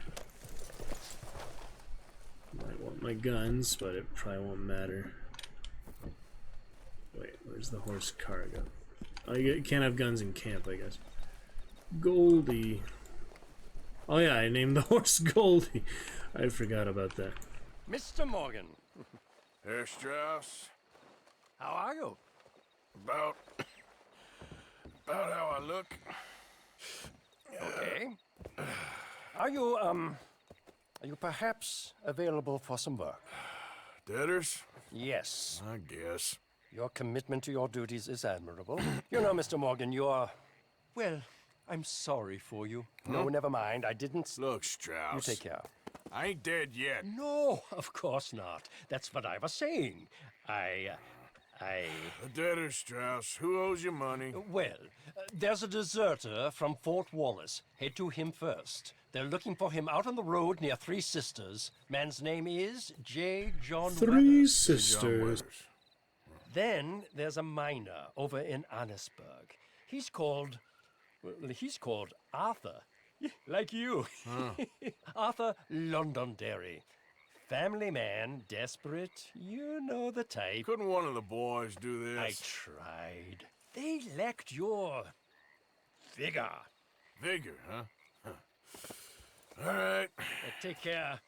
Might want my guns, but it probably won't matter. Wait, where's the horse cargo? Oh, you can't have guns in camp, I guess. Goldie. Oh yeah, I named the horse Goldie. I forgot about that. Mr. Morgan, Herr Strauss. how are you? About how I look. Okay. Are you perhaps available for some work? Debtors? Yes. I guess. Your commitment to your duties is admirable. You know, Mr. Morgan, you're... Well, I'm sorry for you. No, never mind. I didn't... Look, Strauss. You take care. I ain't dead yet. No, of course not. That's what I was saying. I... The debtors, Strauss. Who owes you money? Well, there's a deserter from Fort Wallace. Head to him first. They're looking for him out on the road near Three Sisters. Man's name is J. John Three Weathers. sisters. Then there's a miner over in Annesburg. He's called Arthur. Like you. Arthur Londonderry. Family man, desperate, you know the type. Couldn't one of the boys do this? I tried. They lacked your vigor. Vigor, huh? All right. Take care,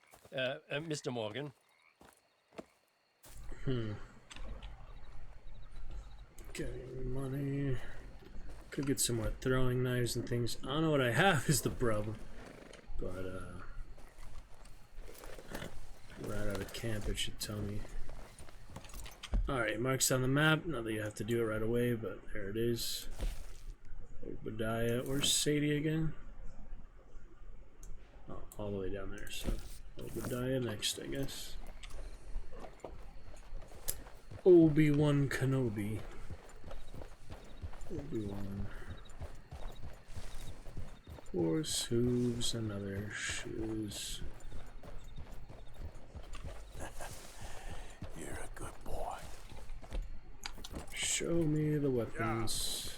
Mr. Morgan. Getting money. Could get some more throwing knives and things. I don't know what I have is the problem. But, right out of camp, it should tell me. Alright, marks on the map. Not that you have to do it right away, but there it is. Obadiah. Where's Sadie again? Oh, all the way down there, so Obadiah next, I guess. Obi-Wan Kenobi. Obi-Wan. Horse hooves and other shoes. You're a good boy. Show me the weapons.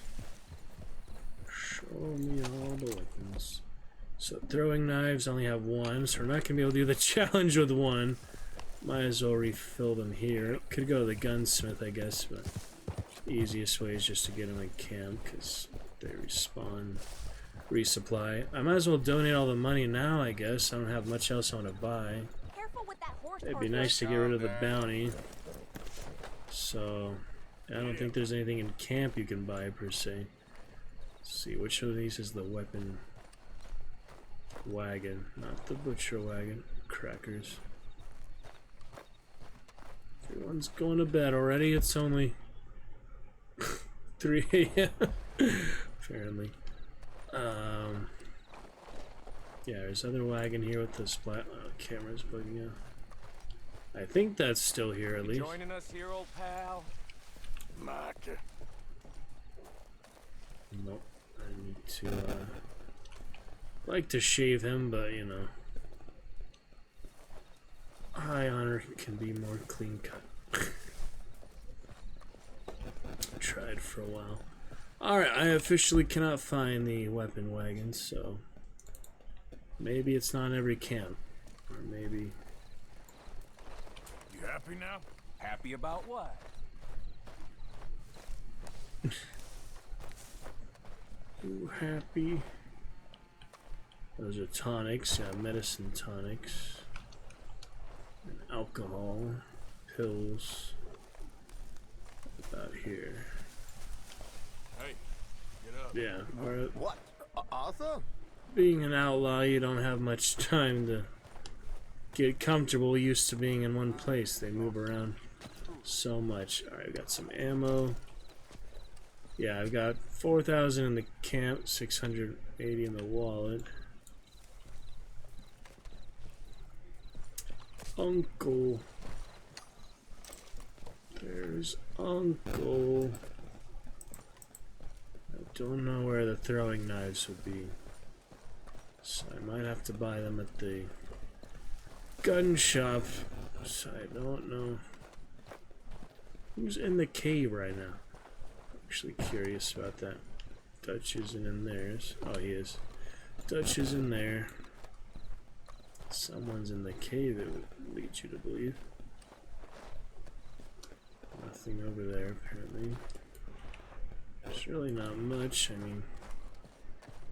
Show me all the weapons. So throwing knives, I only have one, so we're not gonna be able to do the challenge with one. Might as well refill them here. Could go to the gunsmith, I guess, but the easiest way is just to get them in camp because they respawn, resupply. I might as well donate all the money now, I guess. I don't have much else I want to buy. Careful with that horse. It'd be nice to get rid of the bounty. So, I don't think there's anything in camp you can buy per se. Let's see, which of these is the weapon wagon? Not the butcher wagon. Crackers. Everyone's going to bed already. It's only 3 a.m. apparently. Yeah, there's other wagon here with the splat. Oh, camera's bugging out. I think that's still here at least. Joining us here, old pal? Micah. Nope. I need to, like to shave him, but you know. High honor can be more clean cut. Tried for a while. Alright, I officially cannot find the weapon wagon, so maybe it's not in every camp. Or maybe. You happy now? Happy about what? Ooh, happy. Those are tonics, yeah, medicine tonics. And alcohol, pills. About here. Hey, get up. Yeah, or What? Arthur? being an outlaw, you don't have much time to get comfortable, used to being in one place. They move around so much. Alright, I've got some ammo. Yeah, I've got 4,000 in the camp, 680 in the wallet. Uncle. There's Uncle. I don't know where the throwing knives would be, so I might have to buy them at the gun shop. So I don't know who's in the cave right now. Actually curious about that. Dutch isn't in theirs. Oh, he is. Dutch is in there. Someone's in the cave, it would lead you to believe. Nothing over there, apparently. There's really not much. I mean,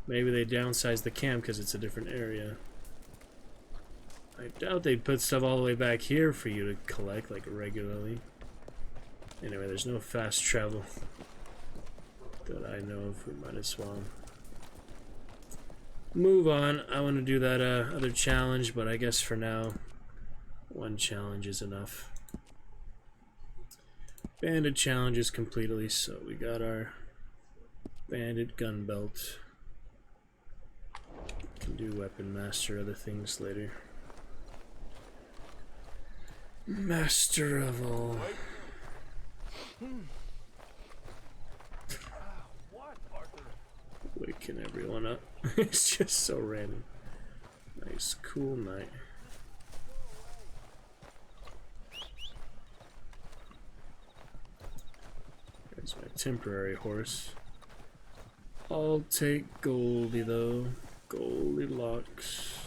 maybe they downsized the camp because it's a different area. I doubt they'd put stuff all the way back here for you to collect, like, regularly. Anyway, there's no fast travel that I know of. We might as well move on. I want to do that other challenge, but I guess for now, one challenge is enough. Bandit challenge is completely, so we got our bandit gun belt. Can do weapon master, other things later. Master of all. What, Arthur? Waking everyone up. It's just so random. Nice, cool night. There's my temporary horse. I'll take Goldie though. Goldilocks.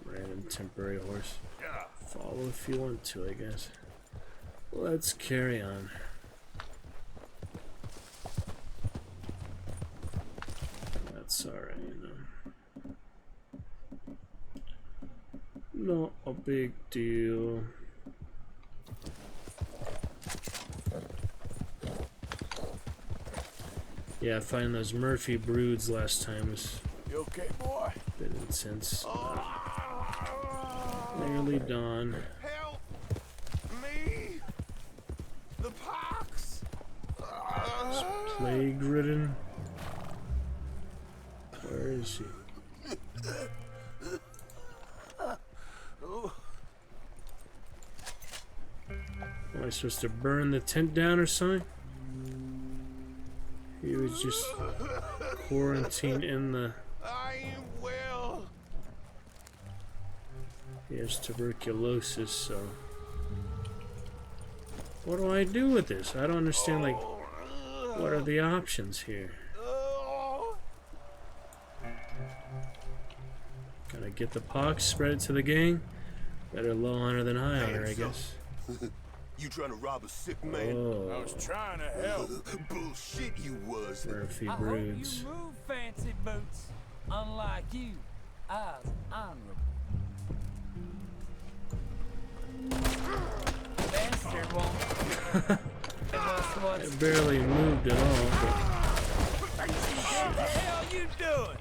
Random temporary horse. Follow if you want to, I guess. Let's carry on. That's alright, you know. Not a big deal. Yeah, finding those Murphy broods last time was You okay, boy? a bit intense. Nearly dawn. Help me! The pox! Plague ridden. Where is he? Am I supposed to burn the tent down or something? He was just quarantined in the... I am well. He has tuberculosis, so... What do I do with this? I don't understand, like, what are the options here? Gotta get the pox, spread it to the gang? Better low honor than high honor, I guess. You trying to rob a sick man? I Oh, was trying to help. Bullshit you was. Murphy I hope broods. you move, fancy boots. Unlike you, I was honorable. Bastard won't. I barely moved at all, What the hell you doing?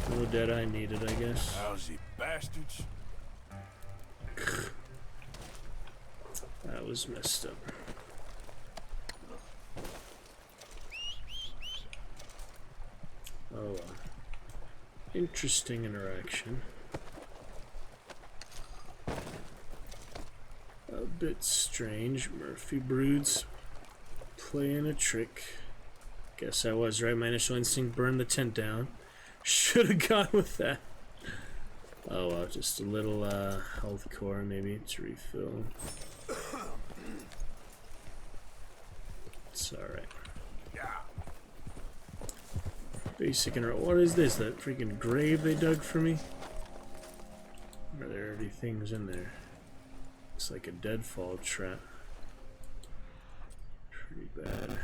but no dead eye needed, I guess. Lousy bastards. That was messed up. Oh well. Interesting interaction. A bit strange. Murphy broods playing a trick. Guess I was right. My initial instinct burned the tent down. Should have gone with that. Oh well, just a little health core maybe to refill. It's alright. Basic and what is this? That freaking grave they dug for me? Are there already things in there? It's like a deadfall trap. Pretty bad.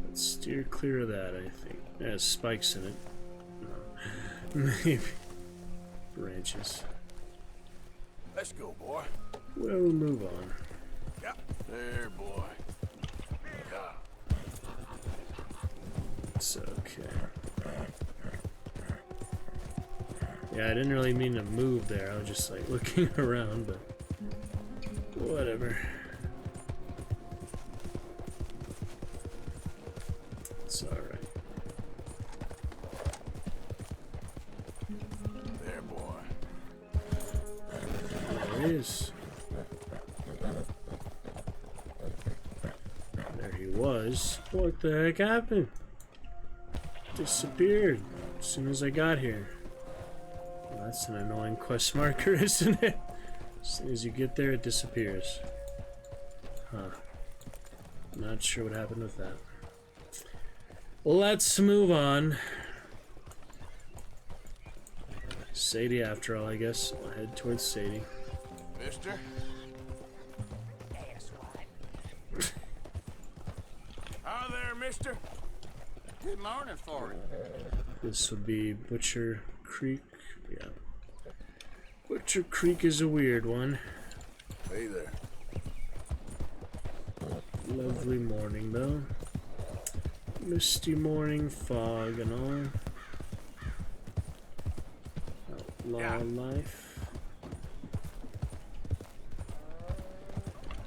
Let's steer clear of that, I think. It has spikes in it. No. Maybe. Branches. Let's go, boy. We'll move on. Yeah. There, boy. Yeah. It's okay. Yeah, I didn't really mean to move there. I was just like looking around, but whatever. It's alright. There, boy. There it is. There he was. What the heck happened? Disappeared as soon as I got here. Well, that's an annoying quest marker, isn't it? As soon as you get there, it disappears. Huh. Not sure what happened with that. Let's move on. Sadie, after all, I guess. I'll head towards Sadie. Mister? Hi there, mister. Good morning, for you. This would be Butcher Creek. Yeah. Butcher Creek is a weird one. Hey there. Lovely morning, though. Misty morning, fog and all. Outlaw life.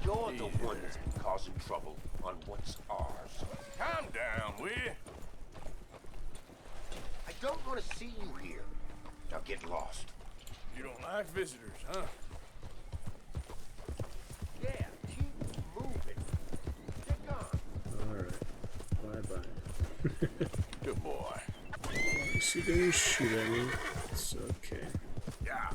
You're the one that's been causing trouble on what's ours. Calm down, will you? I don't want to see you here. Now get lost. You don't like visitors, huh? Yeah, keep moving. Get gone. Alright. Bye-bye. Good boy. Is he gonna shoot at me? It's okay. Yeah.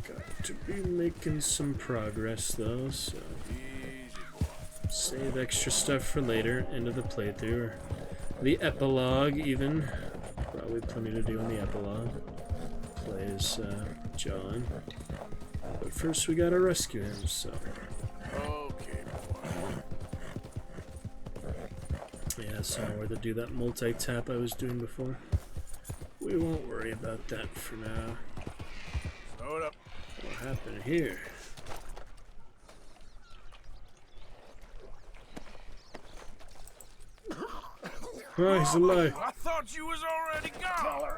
Got to be making some progress, though, so... Easy, boy. Save extra stuff for later, end of the playthrough, or the epilogue even. Probably plenty to do in the epilogue. Play as John. But first we gotta rescue him, so... Okay, boy. Yeah, somewhere to do that multi-tap I was doing before. We won't worry about that for now. Slow it up. What happened here? Oh, he's alive. I thought you was already gone.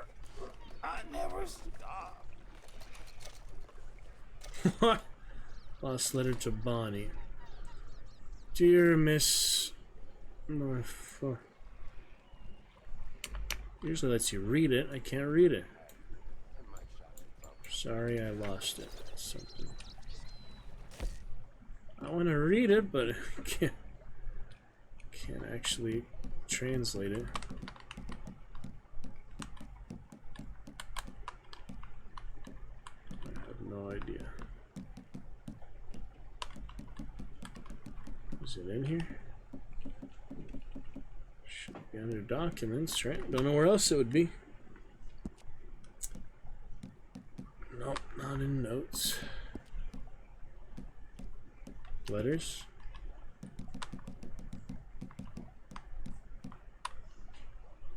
I never stop. What? Lost letter to Bonnie. Dear Miss... Usually lets you read it. I can't read it. Sorry, I lost it. Something. I want to read it, but I can't actually translate it. I have no idea. Is it in here? Should be under documents, right? Don't know where else it would be. Nope, not in notes. Letters?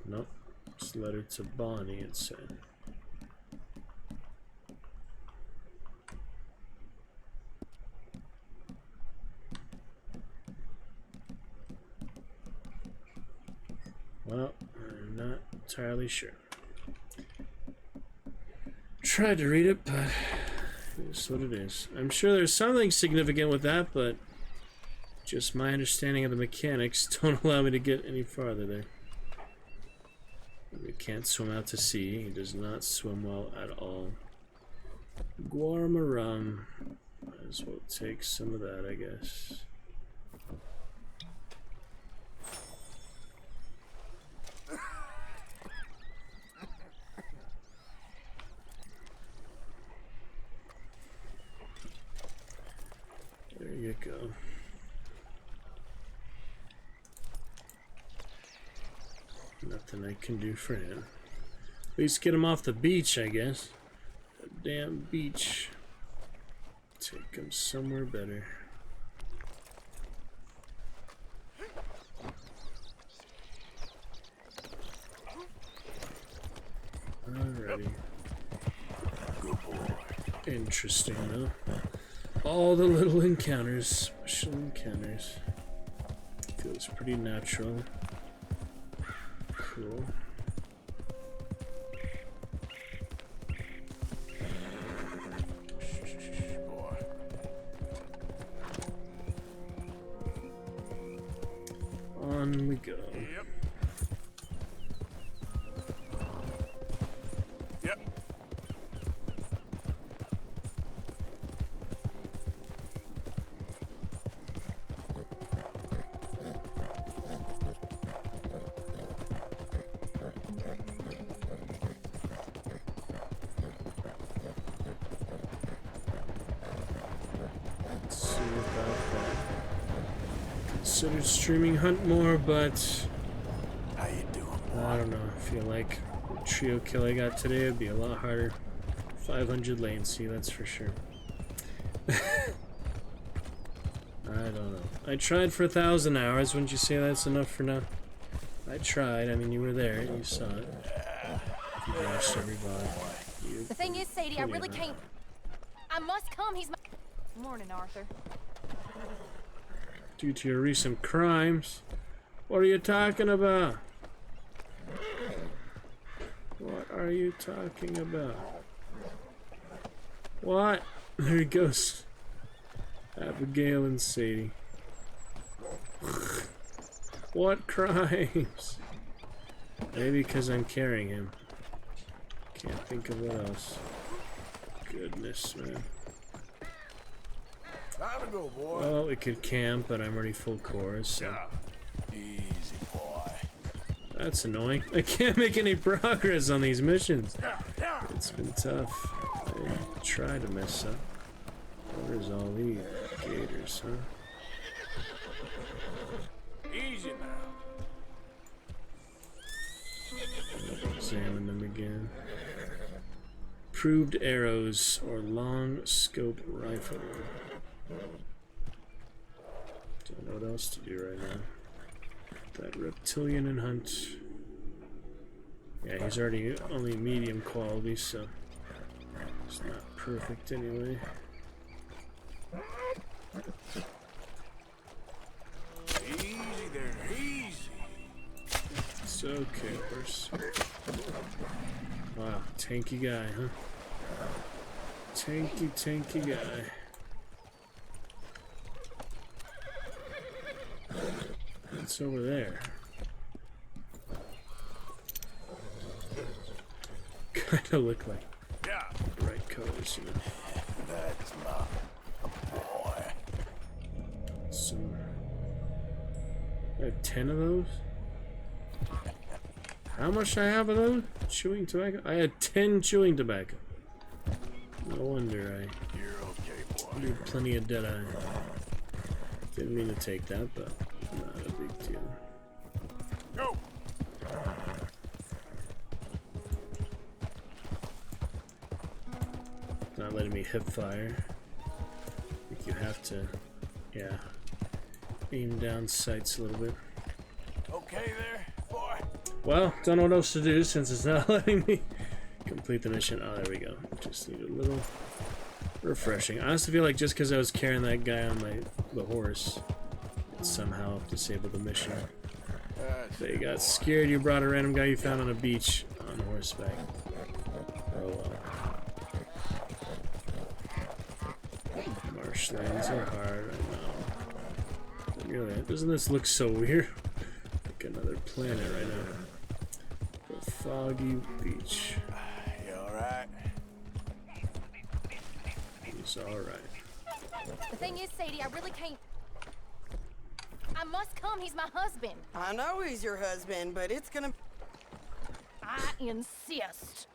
Nope. It's a letter to Bonnie, it said. Well, I'm not entirely sure. Tried to read it, but it's what it is. I'm sure there's something significant with that, but Just my understanding of the mechanics don't allow me to get any farther there. We can't swim out to sea. He does not swim well at all. Guarmarum. Might as well take some of that, I guess. There you go. Nothing I can do for him. At least get him off the beach, I guess. The damn beach. Take him somewhere better. Alrighty. Good boy. Interesting, though. All the little encounters, special encounters. Feels pretty natural. Cool. Boy. On we go. Yep. Yep. Let's see about that. Considered streaming Hunt more, but How you doing, I don't know. I feel like the trio kill I got today would be a lot harder. 500 latency, that's for sure. I don't know. I tried for 1,000 hours. Wouldn't you say that's enough for now? I tried. I mean, you were there. You saw it. You watched everybody. You The thing is, Sadie, I plenty really of can't. I must come. He's my. Morning, Arthur. Due to your recent crimes. What are you talking about? What are you talking about? What? There he goes. Abigail and Sadie. What crimes? Maybe because I'm carrying him. Can't think of what else. Goodness, man. Time to go, boy. Well, we could camp, but I'm already full course, so Easy, boy. that's annoying. I can't make any progress on these missions. It's been tough. I try to mess up. Where's all these gators, huh? Easy now. Examine them again. Proved arrows or long scope rifle. Don't know what else to do right now. That reptilian and hunt. Yeah, he's already only medium quality, so it's not perfect anyway. Easy there, easy. It's okay, horse. Wow, tanky guy, huh? Tanky guy. What's over there? Kinda look like Yeah, bright colors, you know. that's my boy. Some. I have 10 of those? How much I have of those? Chewing tobacco? I had 10 chewing tobacco. No wonder I You're okay, boy. do plenty of dead eye. Didn't mean to take that, but not a big deal. Go. Not letting me hip fire. I think you have to, yeah, aim down sights a little bit. Okay there, boy. Well, don't know what else to do since it's not letting me complete the mission. Oh, there we go. Just need a little refreshing. I honestly feel like just because I was carrying that guy on the horse, it somehow disabled the mission. They got scared you brought a random guy you found on a beach on horseback. Oh well. Marshlands are hard, I know. Really? Doesn't this look so weird? Like another planet right now. The foggy beach. You alright? He's alright. The thing is, Sadie, I really can't. I must come. He's my husband. I know he's your husband, but it's gonna... I insist.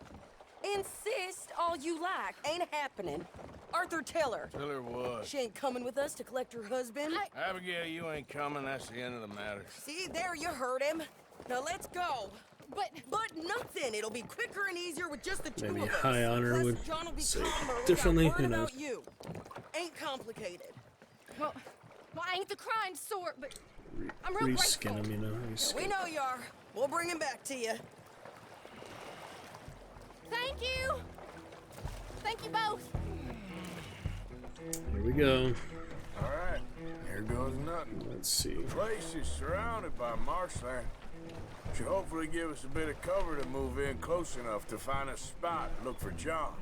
Insist all you like. Ain't happening. Arthur, tell her. Tell her what? She ain't coming with us to collect her husband. Abigail, you ain't coming. That's the end of the matter. See, there you heard him. Now let's go. But nothing. It'll be quicker and easier with just the two Maybe of us. High Honor Plus, would John will be say calmer. We differently. got word Who knows? about you. Ain't complicated. well, I ain't the crying sort, but I'm real Reskin grateful. him, you know. We Reskin. know you are. We'll bring him back to you. Thank you. Thank you both. Here we go. Alright, here goes nothing. Let's see. The place is surrounded by marshland. Should hopefully give us a bit of cover to move in close enough to find a spot and look for John.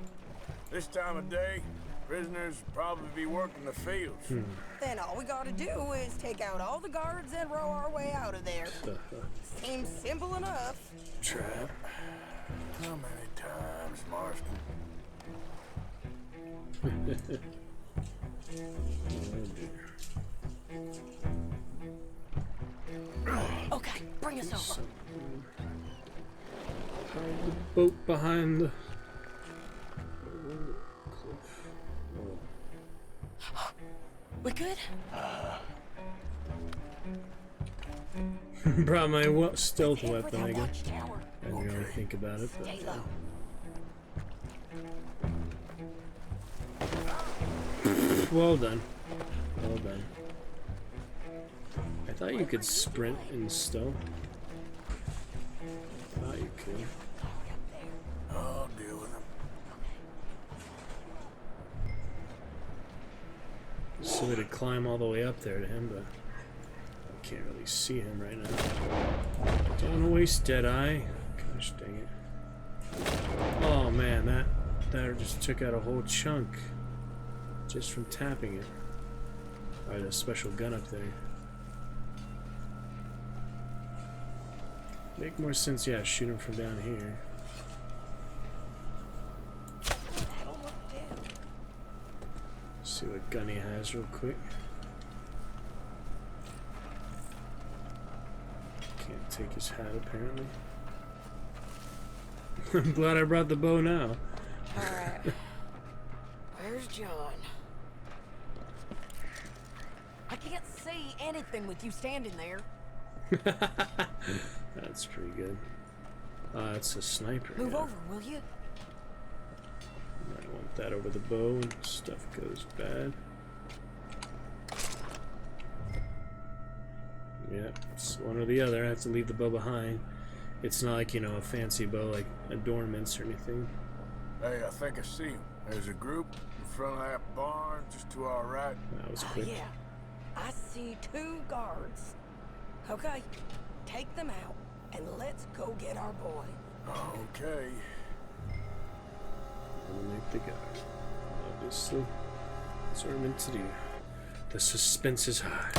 This time of day, prisoners will probably be working the fields. Then all we gotta do is take out all the guards and row our way out of there. Seems simple enough. Trap. How many times, Marston? Okay, bring us over. Hide the boat behind the cliff. We good? Brought my stealth weapon, I guess. I didn't really think about it, but Stay low. well done. Well done. I thought you could sprint in stealth. I thought you could. I'll deal with him. So to climb all the way up there to him, but I can't really see him right now. Don't want to waste Deadeye. Gosh dang it. Oh man, that just took out a whole chunk just from tapping it. Alright, a special gun up there. Make more sense, yeah, shoot him from down here. See what gun he has real quick. Can't take his hat apparently. I'm glad I brought the bow now. Alright. Where's John? I can't see anything with you standing there. That's pretty good. It's a sniper. Move yeah. over, will you? Might want that over the bow and stuff goes bad. Yeah, it's one or the other. I have to leave the bow behind. It's not like, you know, a fancy bow like adornments or anything. Hey, I think I see him. There's a group in front of that barn just to our right. That was quick. Yeah. I see 2 guards. Okay, take them out and let's go get our boy. Okay. Eliminate the guard. Obviously. That's what we're meant to do. The suspense is high.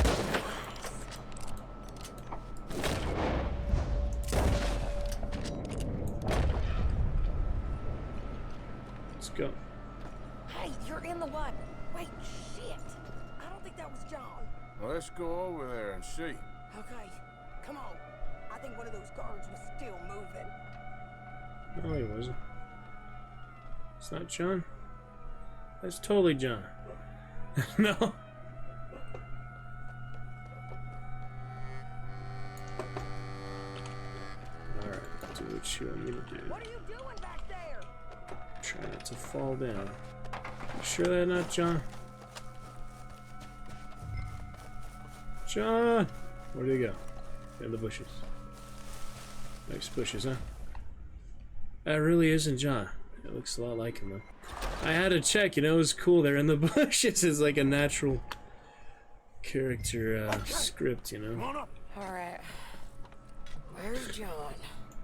Let's go. Hey, you're in the way. Wait, shit. I don't think that was John. Well, let's go over there and see. Okay, come on. I think one of those guards was still moving. No, he wasn't. It's not John. That's totally John. No. Alright, do what you want me to do. What are you doing back there? Try not to fall down. You sure that's not John? John! Where'd he go? In the bushes. Nice bushes, huh? That really isn't John. It looks a lot like him, though. I had to check, you know, it was cool. They're in the bushes. It's like a natural character script, you know? Alright. Where's John?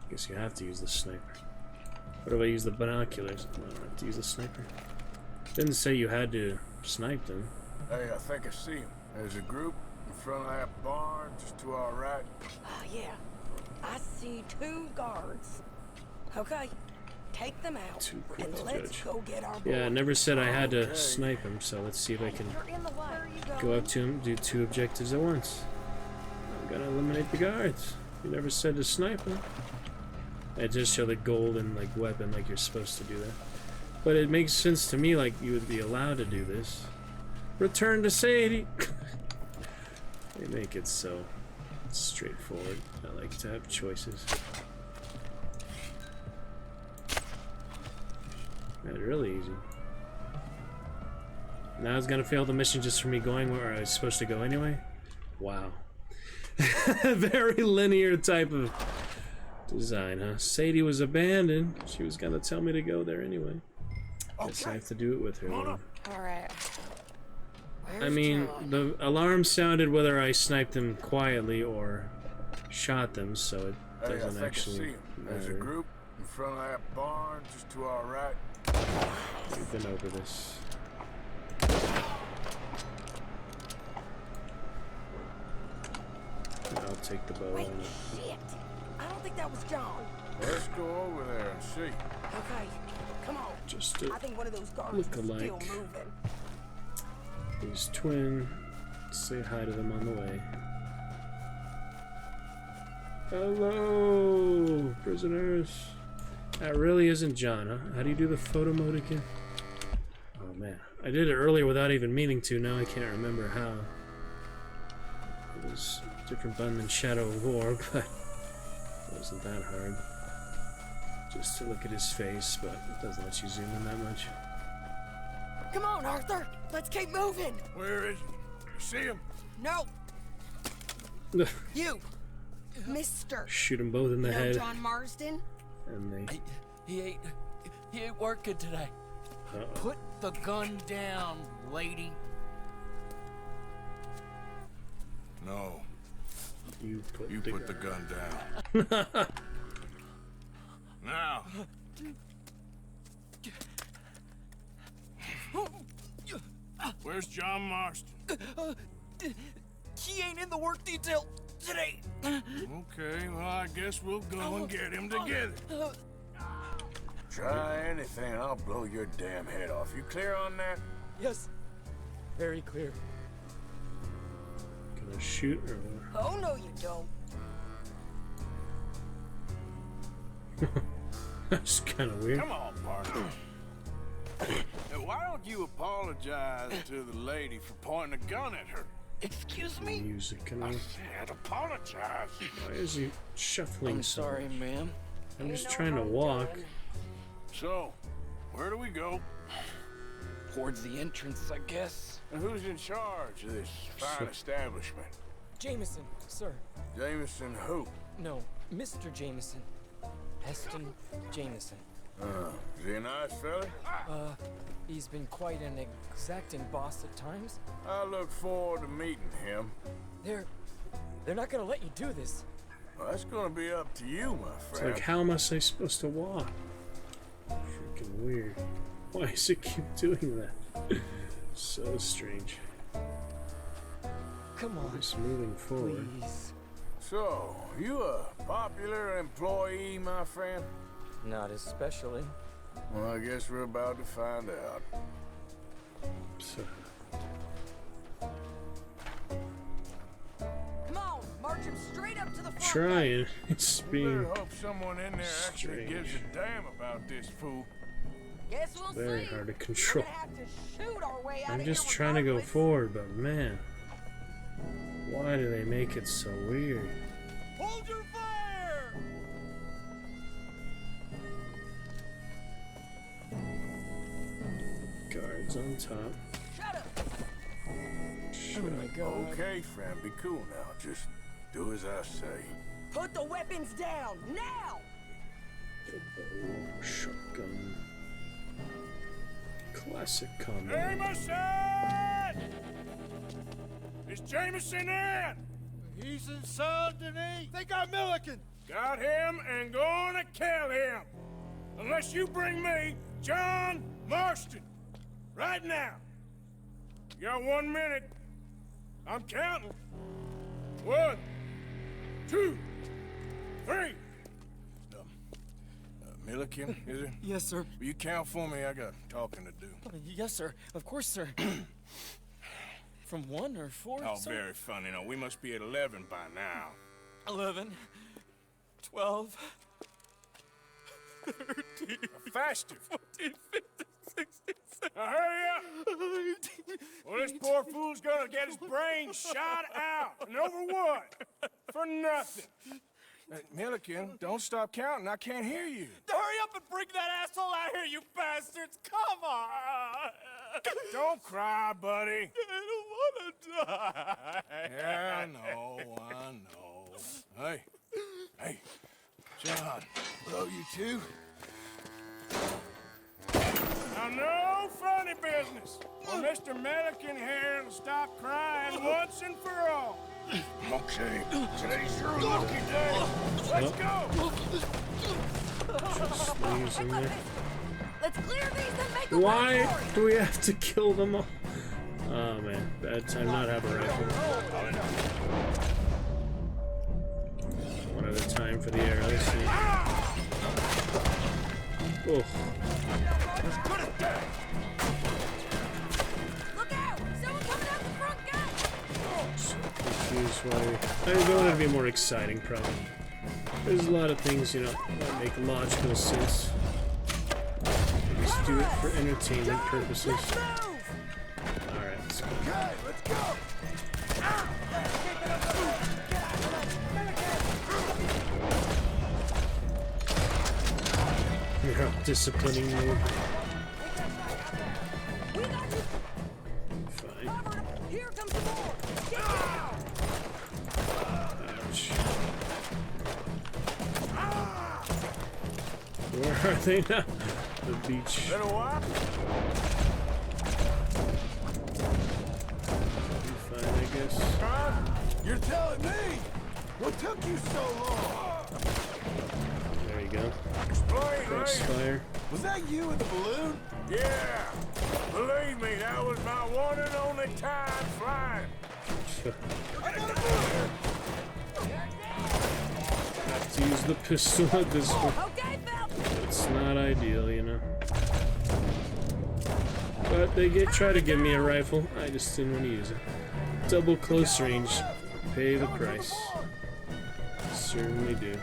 Guess you have to use the sniper. What if I use the binoculars? I don't have to use the sniper. Didn't say you had to snipe them. Hey, I think I see him. There's a group in front of that barn, just to our right. Ah, yeah. I see 2 guards. Okay, take them out Too quick and to let's judge. go get our boy. Yeah, I never said I had to snipe him, so let's see if I can You're in the way. Where are you go going? up to him, do 2 objectives at once. I'm gonna eliminate the guards. You never said to snipe him. I just show the golden like weapon like you're supposed to do that. But it makes sense to me like you would be allowed to do this. Return to Sadie. They make it so straightforward. I like to have choices. Made it really easy. Now it's gonna fail the mission just for me going where I was supposed to go anyway? Wow. Very linear type of design, huh? Sadie was abandoned. She was gonna tell me to go there anyway. Guess I have to do it with her then. Alright. I mean, the alarm sounded whether I sniped them quietly or shot them, so it Hey, I doesn't think I actually see him. There's a matter. group in front of that barn, just to our right. We've been over this. I'll take the bow Wait, on it. shit. I don't think that was John. Let's go over there and see. Okay, come on. Just to I think one of those guards look is still alike. moving. He's twin. Say hi to them on the way. Hello, prisoners. That really isn't John, huh? How do you do the photo mode again? Oh man, I did it earlier without even meaning to. Now I can't remember how. It was a different button than Shadow of War, but it wasn't that hard. Just to look at his face, but it doesn't let you zoom in that much. Come on, Arthur. Let's keep moving. Where is he? You see him? No, you, Mister. Shoot them both in the No, head, John Marsden. and they. He ain't working today. Uh-oh. Put the gun down, lady. No. You put You the put the gun. gun down. Now. Where's John Marston? He ain't in the work detail today. Okay, well, I guess we'll go and get him together. Try anything, I'll blow your damn head off. You clear on that? Yes, very clear. Gonna shoot or what? Oh no, you don't. That's kind of weird. Come on, partner. Hey, why don't you apologize to the lady for pointing a gun at her? Excuse me? Music and all. I said apologize. Why is he shuffling I'm so sorry, much? ma'am. I'm just Ain't no trying to harm walk. done. So, where do we go? Towards the entrance, I guess. And who's in charge of this fine establishment? Jameson, sir. Jameson who? No, Mr. Jameson. Heston Jameson. Is he a nice fella? He's been quite an exacting boss at times. I look forward to meeting him. They're not gonna let you do this. Well, that's gonna be up to you, my It's friend. like, how am I supposed to walk? Freaking weird. Why does it keep doing that? So strange. Come on, Just moving forward. please. So, you a popular employee, my friend? Not especially. Well, I guess we're about to find out. So, Come on, march him straight up to the front. trying. It's You being better hope someone in there actually strange. gives a damn about this fool. Guess we'll very see. hard to We're control. gonna have to shoot our way out I'm of just here trying to go regardless. forward, but man, why do they make it so weird? Hold your fire! Guards on top. Shut up. Shut Oh my god. Okay, friend, be cool now. Just do as I say. Put the weapons down now. The bow, shotgun. Classic combat. Jameson! Is Jameson in? He's in Saint Denis. They got Milliken. Got him and gonna kill him. Unless you bring me John Marston. Right now. You got 1 minute. I'm counting. 1, 2, 3. Milliken, is it? Yes, sir. Will you count for me? I got talking to do. Yes, sir. Of course, sir. From 1 or 4? Oh, sir? very funny. No, we must be at 11 by now. 11, 12, 13, Faster. 14, 15, 16, 17. Now hurry up! Well, this poor fool's gonna get his brains shot out. And over what? For nothing. Milliken, don't stop counting. I can't hear you. Hurry up and bring that asshole out here, you bastards! Come on! Don't cry, buddy. I don't wanna die. Yeah, I know. Hey, John. Hello, you two. Now, no funny business. Well, Mr. Milliken here will stop crying once and for all. Okay, today's your Lucky day. Let's go. Just leaves in there. Let's clear these and make a Why run for it. do we have to kill them all? Oh man, bad time not have a rifle. One at a time for the arrows. Oh. Look out! Someone coming out the front gate! So confused why. I want it to be more exciting, probably. There's a lot of things, you know, that make logical sense. Just do it for entertainment purposes. Alright, let's go. Okay, let's go. You're out disciplining mode. Fine. Here comes the more! Get down! Ouch. Where are they now? The beach. Little what? Fine, I guess. You're telling me? What took you so long? There you go. Explain, Crossfire. Was that you in the balloon? Yeah. Believe me, that was my one and only time flying. Have to use the pistol at this point. Okay, Phil! It's not ideal, you know. But they try to give me a rifle. I just didn't want to use it. Double close range. Pay the price. Certainly do.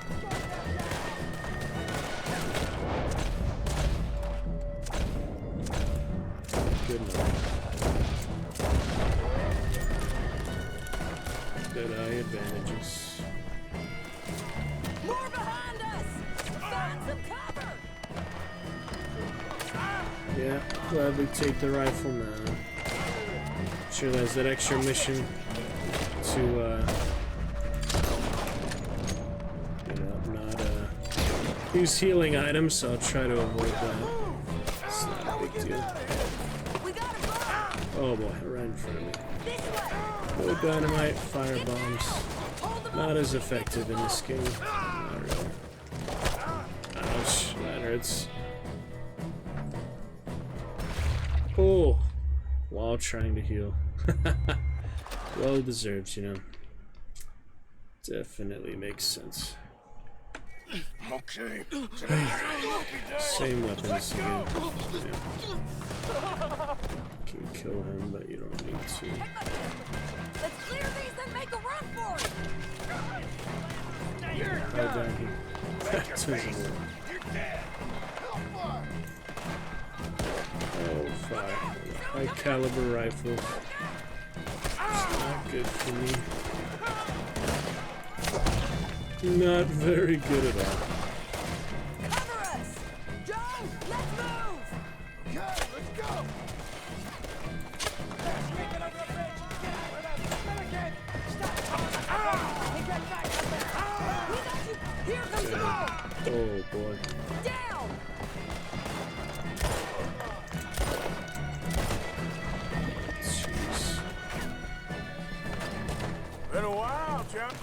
Good enough. Dead-eye advantages. More behind us! Find some cover! Yeah, gladly take the rifle now. Sure, there's that extra mission to, you know, not, use healing items, so I'll try to avoid that. It's not a big deal. We got a bomb! Oh boy, right in front of me. This way! No dynamite, fire bombs. Not as effective in this game. Not really. Ouch, that hurts. Oh, while trying to heal. Well deserved, you know. Definitely makes sense. Okay. Same weapons again. Yeah. Can kill him, but you don't need to. Let's clear these and make a run for it! Oh, down here. That doesn't work. Oh, fire. High caliber rifle. It's not good for me. Not very good at all. Cover us! Joe, let's move! Okay, let's go. We got you! Here comes the more! Oh boy. Down! Jeez. Been a while, John.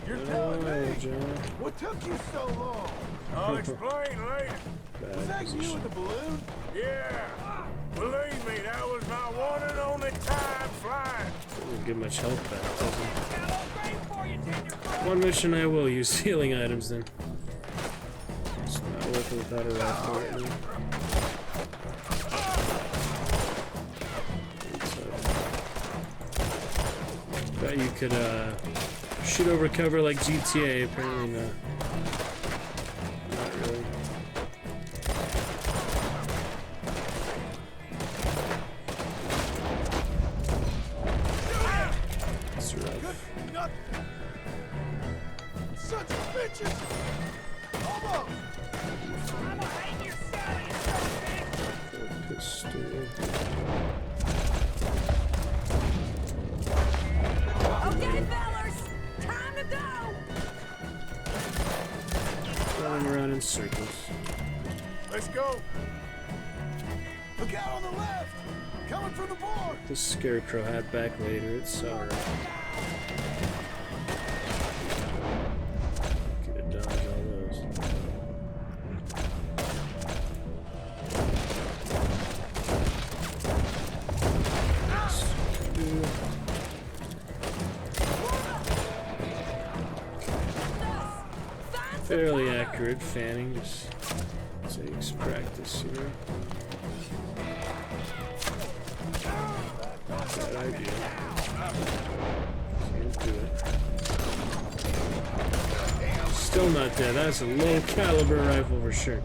You're Oh, telling me? John. What took you so long? I'll explain later. Was Bad that you position. in the balloon? Yeah. Believe me, that was my one and only time flying. Doesn't give much health back, does it? One mission I will use healing items then. It's not worth it without a rifle right now. Bet you could shoot over cover like GTA, apparently not. Not really. That's rough. Such bitches! Almost! Pistol. Okay, fellas, time to go. Running around in circles. Let's go. Look out on the left! Coming from the board! The scarecrow hat back later, it's alright. Gonna dodge all those. Fairly accurate fanning, just takes practice, you know. Bad idea. Can't do it. Still not dead. That's a low caliber rifle for sure.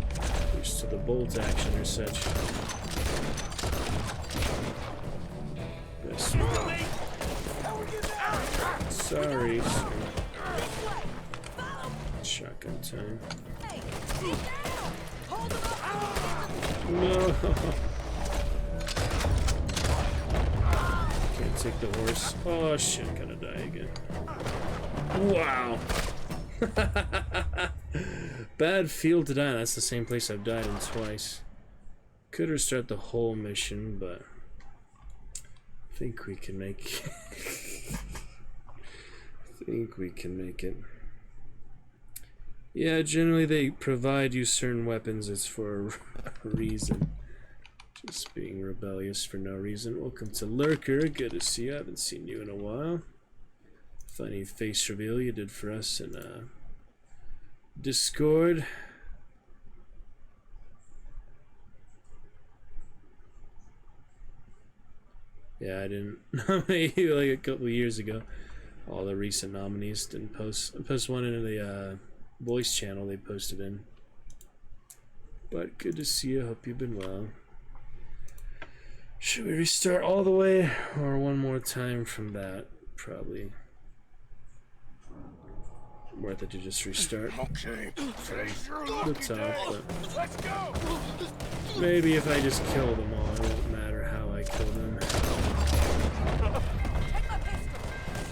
Used to the bolt action or such. Best sorry, sir. Shotgun time. No. Can't take the horse. Oh shit, gonna die again. Wow. Bad field to die. That's the same place I've died in twice. Could restart the whole mission, but I think we can make it. Yeah, generally they provide you certain weapons. It's for a reason. Just being rebellious for no reason. Welcome to Lurker. Good to see you. I haven't seen you in a while. Funny face reveal you did for us in Discord. Yeah, I didn't maybe like a couple years ago. All the recent nominees didn't post. I posted one into the voice channel they posted in. But good to see you. Hope you've been well. Should we restart all the way or one more time from that? Probably worth it to just restart. Okay. From the top, but maybe if I just kill them all, it won't matter how I kill them. Take my pistol.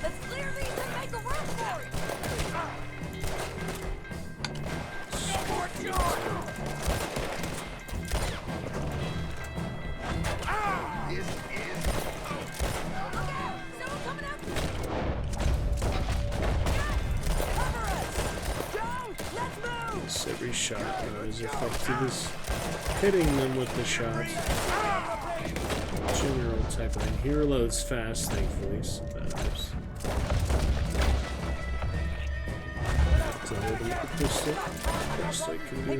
Let's clear these and make a run for it. Every shot is effective as hitting them with the shots. General type of thing. He reloads fast, thankfully, so that helps. Have to hold him with the pistol. Best I can do.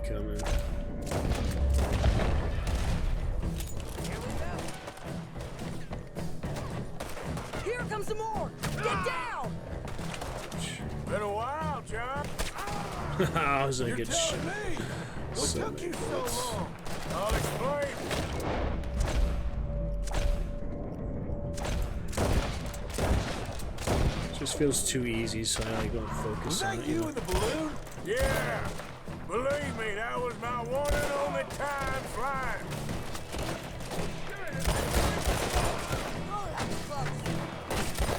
Coming. Here comes some more. Get down. Been a while, John. I was gonna get shot. What took you so long? I'll explain. Just feels too easy, so I like don't focus Was on that it. you in the balloon? Yeah. Believe me, that was my one and only time flying.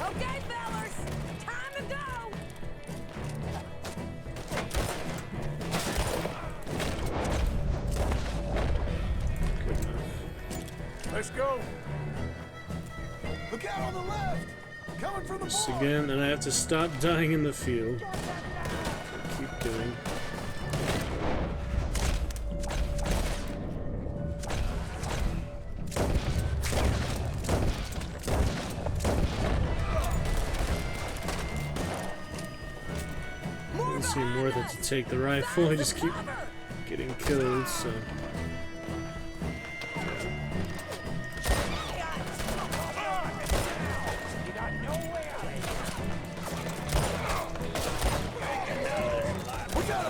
Okay, fellas, time to go. Good enough. Let's go. Look out on the left! Coming from the This board! again, and I have to stop dying in the field. Keep doing. seem worth it to take the rifle. I just keep getting killed, so.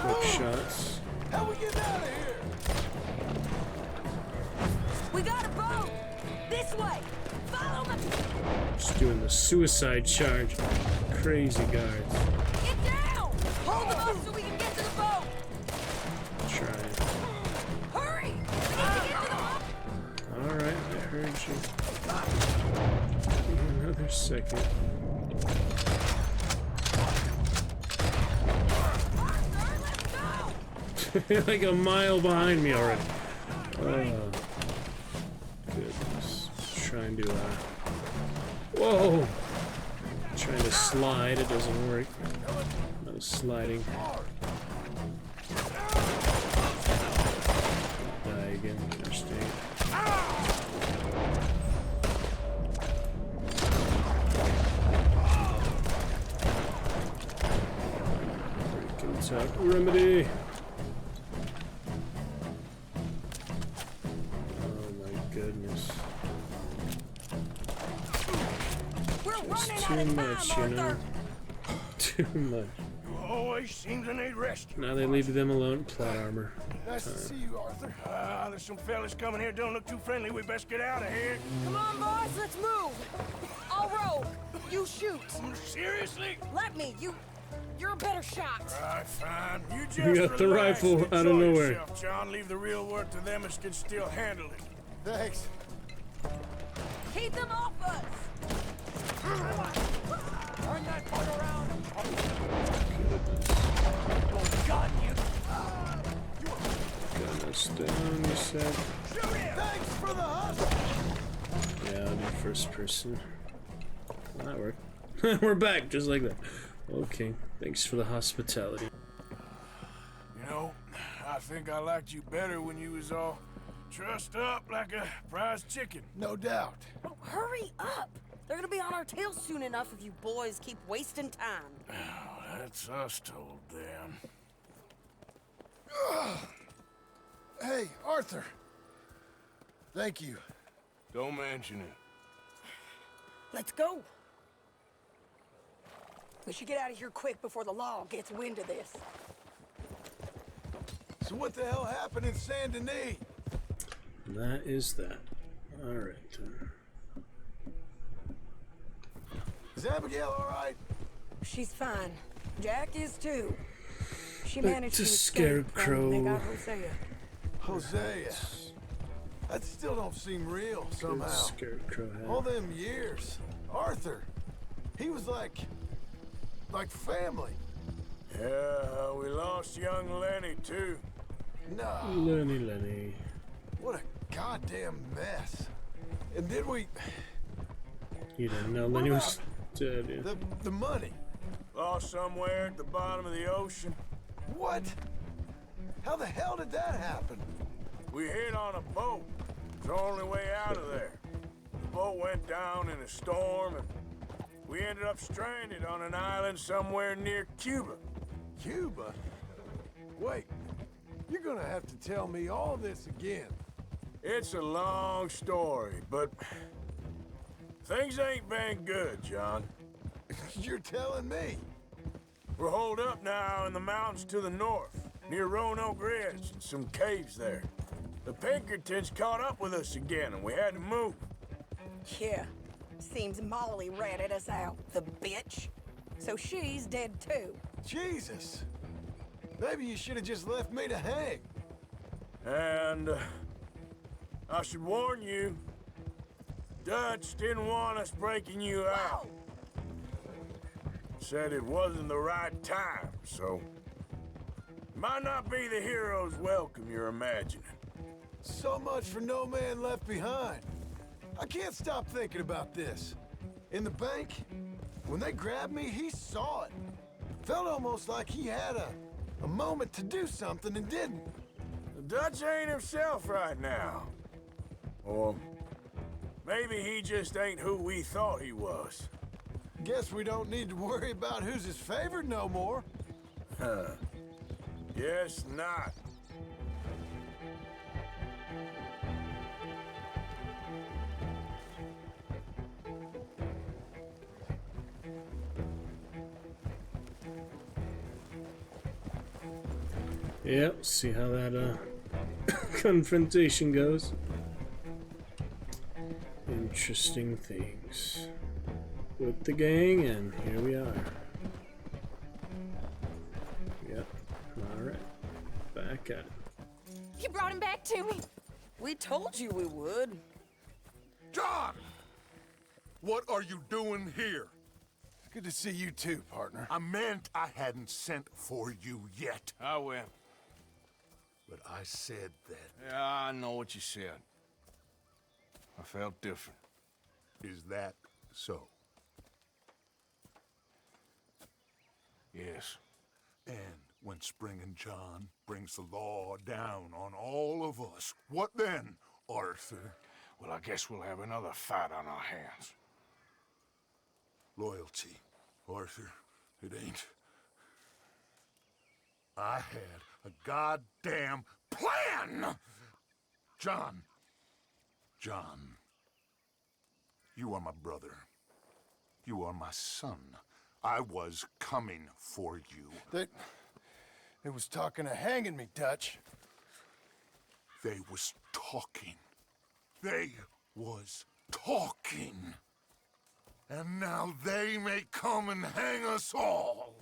Quick shots. How we get out of here? We got a boat! This way! Follow me! Just doing the suicide charge. Crazy guards. Get down! Hold them up so we can get to the boat! Try it. Hurry! We need to get to the boat! Alright, I heard you. Another second. Like a mile behind me already. Oh, goodness. Trying to, whoa! Trying to slide, it doesn't work. No sliding. Die again, understand. Breaking top remedy. Too much, you know. Too much. Always seem to need rest. Now they leave them alone. Plot armor. Nice to see you, Arthur. There's some fellas coming here. Don't look too friendly. We best get out of here. Come on, boys, let's move! I'll row. You shoot. Seriously? Let me. You're a better shot. Right, fine. You just You got the relax rifle and out of enjoy nowhere. yourself, John, leave the real work to them as can still handle it. Thanks. Keep them off us! Turn that boat around. Gun us down, you said. Thanks for the hustle. Yeah, I'll do first person. Well, that worked. We're back, just like that. Okay, thanks for the hospitality. You know, I think I liked you better when you was all trussed up like a prize chicken. No doubt. Oh, hurry up! They're gonna be on our tails soon enough if you boys keep wasting time. Oh, that's us told them. Hey, Arthur. Thank you. Don't mention it. Let's go. We should get out of here quick before the law gets wind of this. So what the hell happened in Saint Denis? That is that. Alright then. Is Abigail all right? She's fine. Jack is too. She Back managed to to escape. Scarecrow. They got Hosea. Hosea. That still don't seem real somehow. Scarecrow hat. All them years. Arthur. He was like family. Yeah, we lost young Lenny, too. No. Lenny. What a goddamn mess. And did we... You didn't know Lenny was dead, yeah. The money. Lost somewhere at the bottom of the ocean. What? How the hell did that happen? We hit on a boat. It was the only way out of there. The boat went down in a storm, and we ended up stranded on an island somewhere near Cuba. Cuba? Wait, you're gonna have to tell me all this again. It's a long story, but things ain't been good, John. You're telling me? We're holed up now in the mountains to the north, near Roanoke Ridge and some caves there. The Pinkertons caught up with us again, and we had to move. Yeah. Seems Molly ratted us out, the bitch. So she's dead too. Jesus. Maybe you should have just left me to hang. And I should warn you, Dutch didn't want us breaking you out. Said it wasn't the right time, so might not be the hero's welcome you're imagining. So much for no man left behind. I can't stop thinking about this. In the bank, when they grabbed me, he saw it. Felt almost like he had a moment to do something and didn't. The Dutch ain't himself right now. Or maybe he just ain't who we thought he was. Guess we don't need to worry about who's his favorite no more. Yes, not. Yep, see how that confrontation goes. Interesting things with the gang, and here we are. Yep, alright. Back at it. You brought him back to me. We told you we would. John! What are you doing here? Good to see you too, partner. I meant I hadn't sent for you yet. I win. But I said that. Yeah, I know what you said. I felt different. Is that so? Yes. And when Spring and John brings the law down on all of us, what then, Arthur? Well, I guess we'll have another fight on our hands. Loyalty, Arthur. It ain't. I had a goddamn plan! John. You are my brother. You are my son. I was coming for you. They was talking of hanging me, Dutch. They was talking. They was talking. And now they may come and hang us all.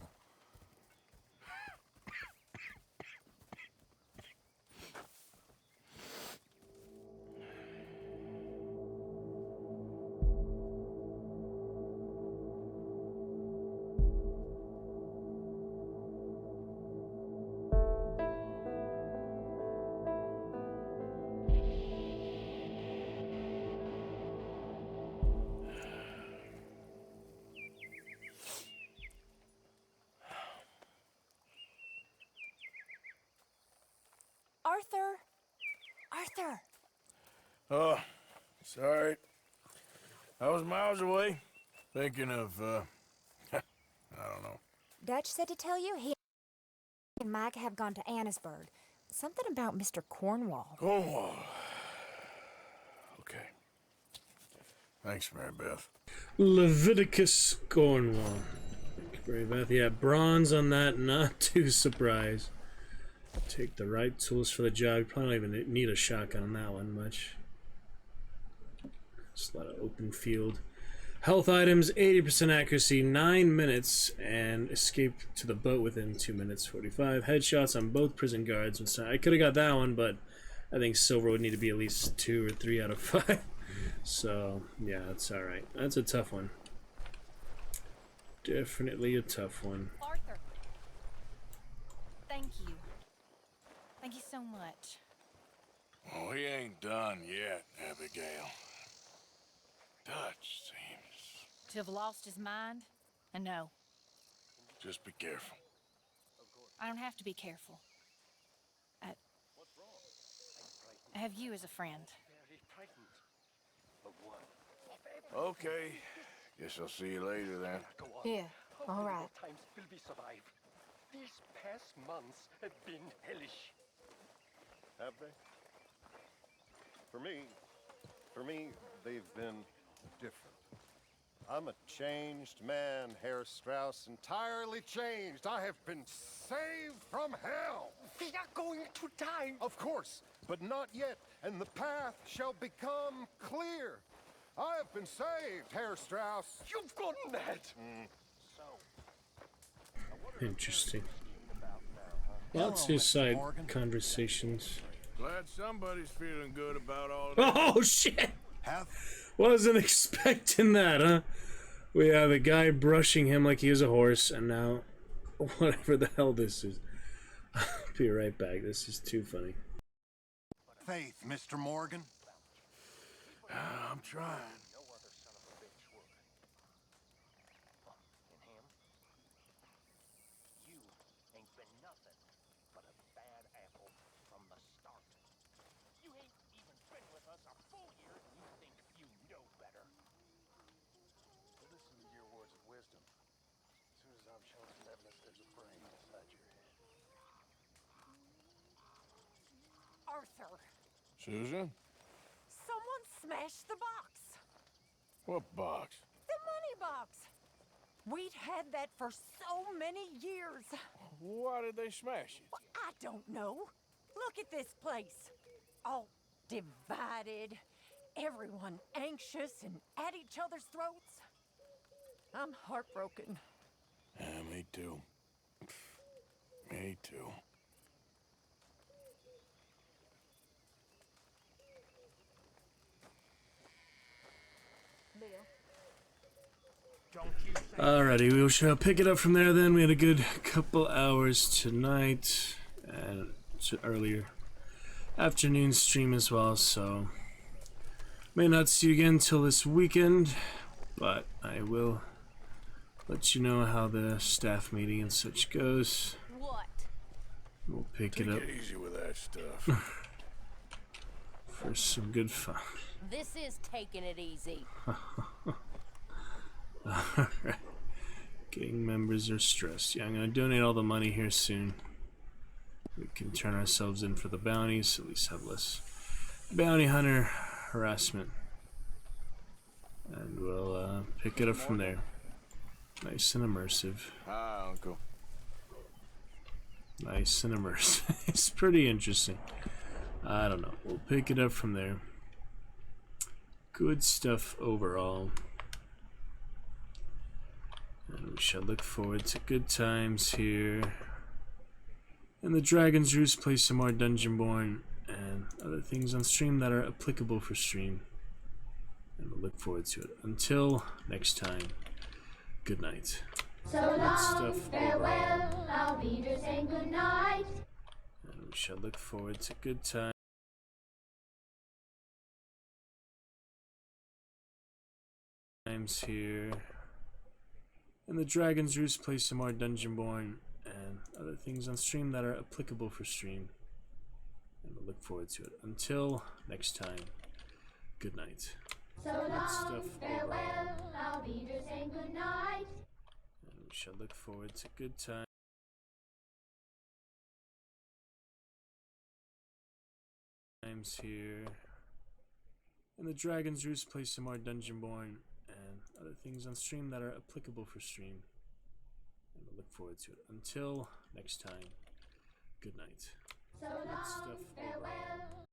Arthur! Oh, sorry. I was miles away, thinking of, I don't know. Dutch said to tell you he and Mike have gone to Annisburg. Something about Mr. Cornwall. Cornwall. Okay. Thanks, Mary Beth. Leviticus Cornwall. Mary Beth, yeah, bronze on that, not too surprised. Take the right tools for the job. You probably don't even need a shotgun on that one much. Just a lot of open field. Health items, 80% accuracy, 9 minutes, and escape to the boat within 2 minutes 45. Headshots on both prison guards. I could have got that one, but I think silver would need to be at least 2 or 3 out of 5. So yeah, that's all right. That's a tough one. Definitely a tough one. Arthur! Thank you. Thank you so much. Oh, he ain't done yet, Abigail. Dutch seems... To have lost his mind? And no. Just be careful. I don't have to be careful. I have you as a friend. Okay. Guess I'll see you later then. Yeah, all right. Times will we survive? These past months have been hellish. Have they? For me, they've been different. I'm a changed man, Herr Strauss, entirely changed. I have been saved from hell. We are going to die. Of course, but not yet, and the path shall become clear. I have been saved, Herr Strauss. You've gone mad. Interesting. Lots of side conversations. Glad somebody's feeling good about all that. Oh shit! Wasn't expecting that, huh? We have a guy brushing him like he was a horse, and now whatever the hell this is. I'll be right back. This is too funny. Faith, Mr. Morgan. I'm trying. Listen to your words of wisdom. As soon as I've shown some evidence there's a brain inside your Arthur. Susan? Someone smashed the box. What box? The money box. We'd had that for so many years. Why did they smash it? Well, I don't know. Look at this place. All divided. Everyone anxious and at each other's throats. I'm heartbroken. Yeah, me too. Me too. Alrighty, we shall pick it up from there then. We had a good couple hours tonight, and it's an earlier afternoon stream as well, so may not see you again till this weekend, but I will let you know how the staff meeting and such goes. What? We'll pick it up Take it easy with that stuff. for some good fun. This is taking it easy. Alright. Gang members are stressed. Yeah, I'm gonna donate all the money here soon. We can turn ourselves in for the bounties, at least have less bounty hunter harassment. And we'll pick it up from there. Nice and immersive. Hi, Uncle. Nice and immersive. It's pretty interesting. I don't know. We'll pick it up from there. Good stuff overall. And we shall look forward to good times here. And the Dragon's Roost, play some more Dungeonborn and other things on stream that are applicable for stream. And we'll look forward to it. Until next time, good night. So long, farewell, I'll be just saying good night. And we shall look forward to good times here. And the Dragon's Roost, play some more Dungeonborn and other things on stream that are applicable for stream. And we'll look forward to it. Until next time, good night. So long, farewell, I'll be just saying good night. And we shall look forward to good times here. And the Dragon's Roost, play some more Dungeonborn and other things on stream that are applicable for stream. And we'll look forward to it. Until next time, good night. So long, farewell.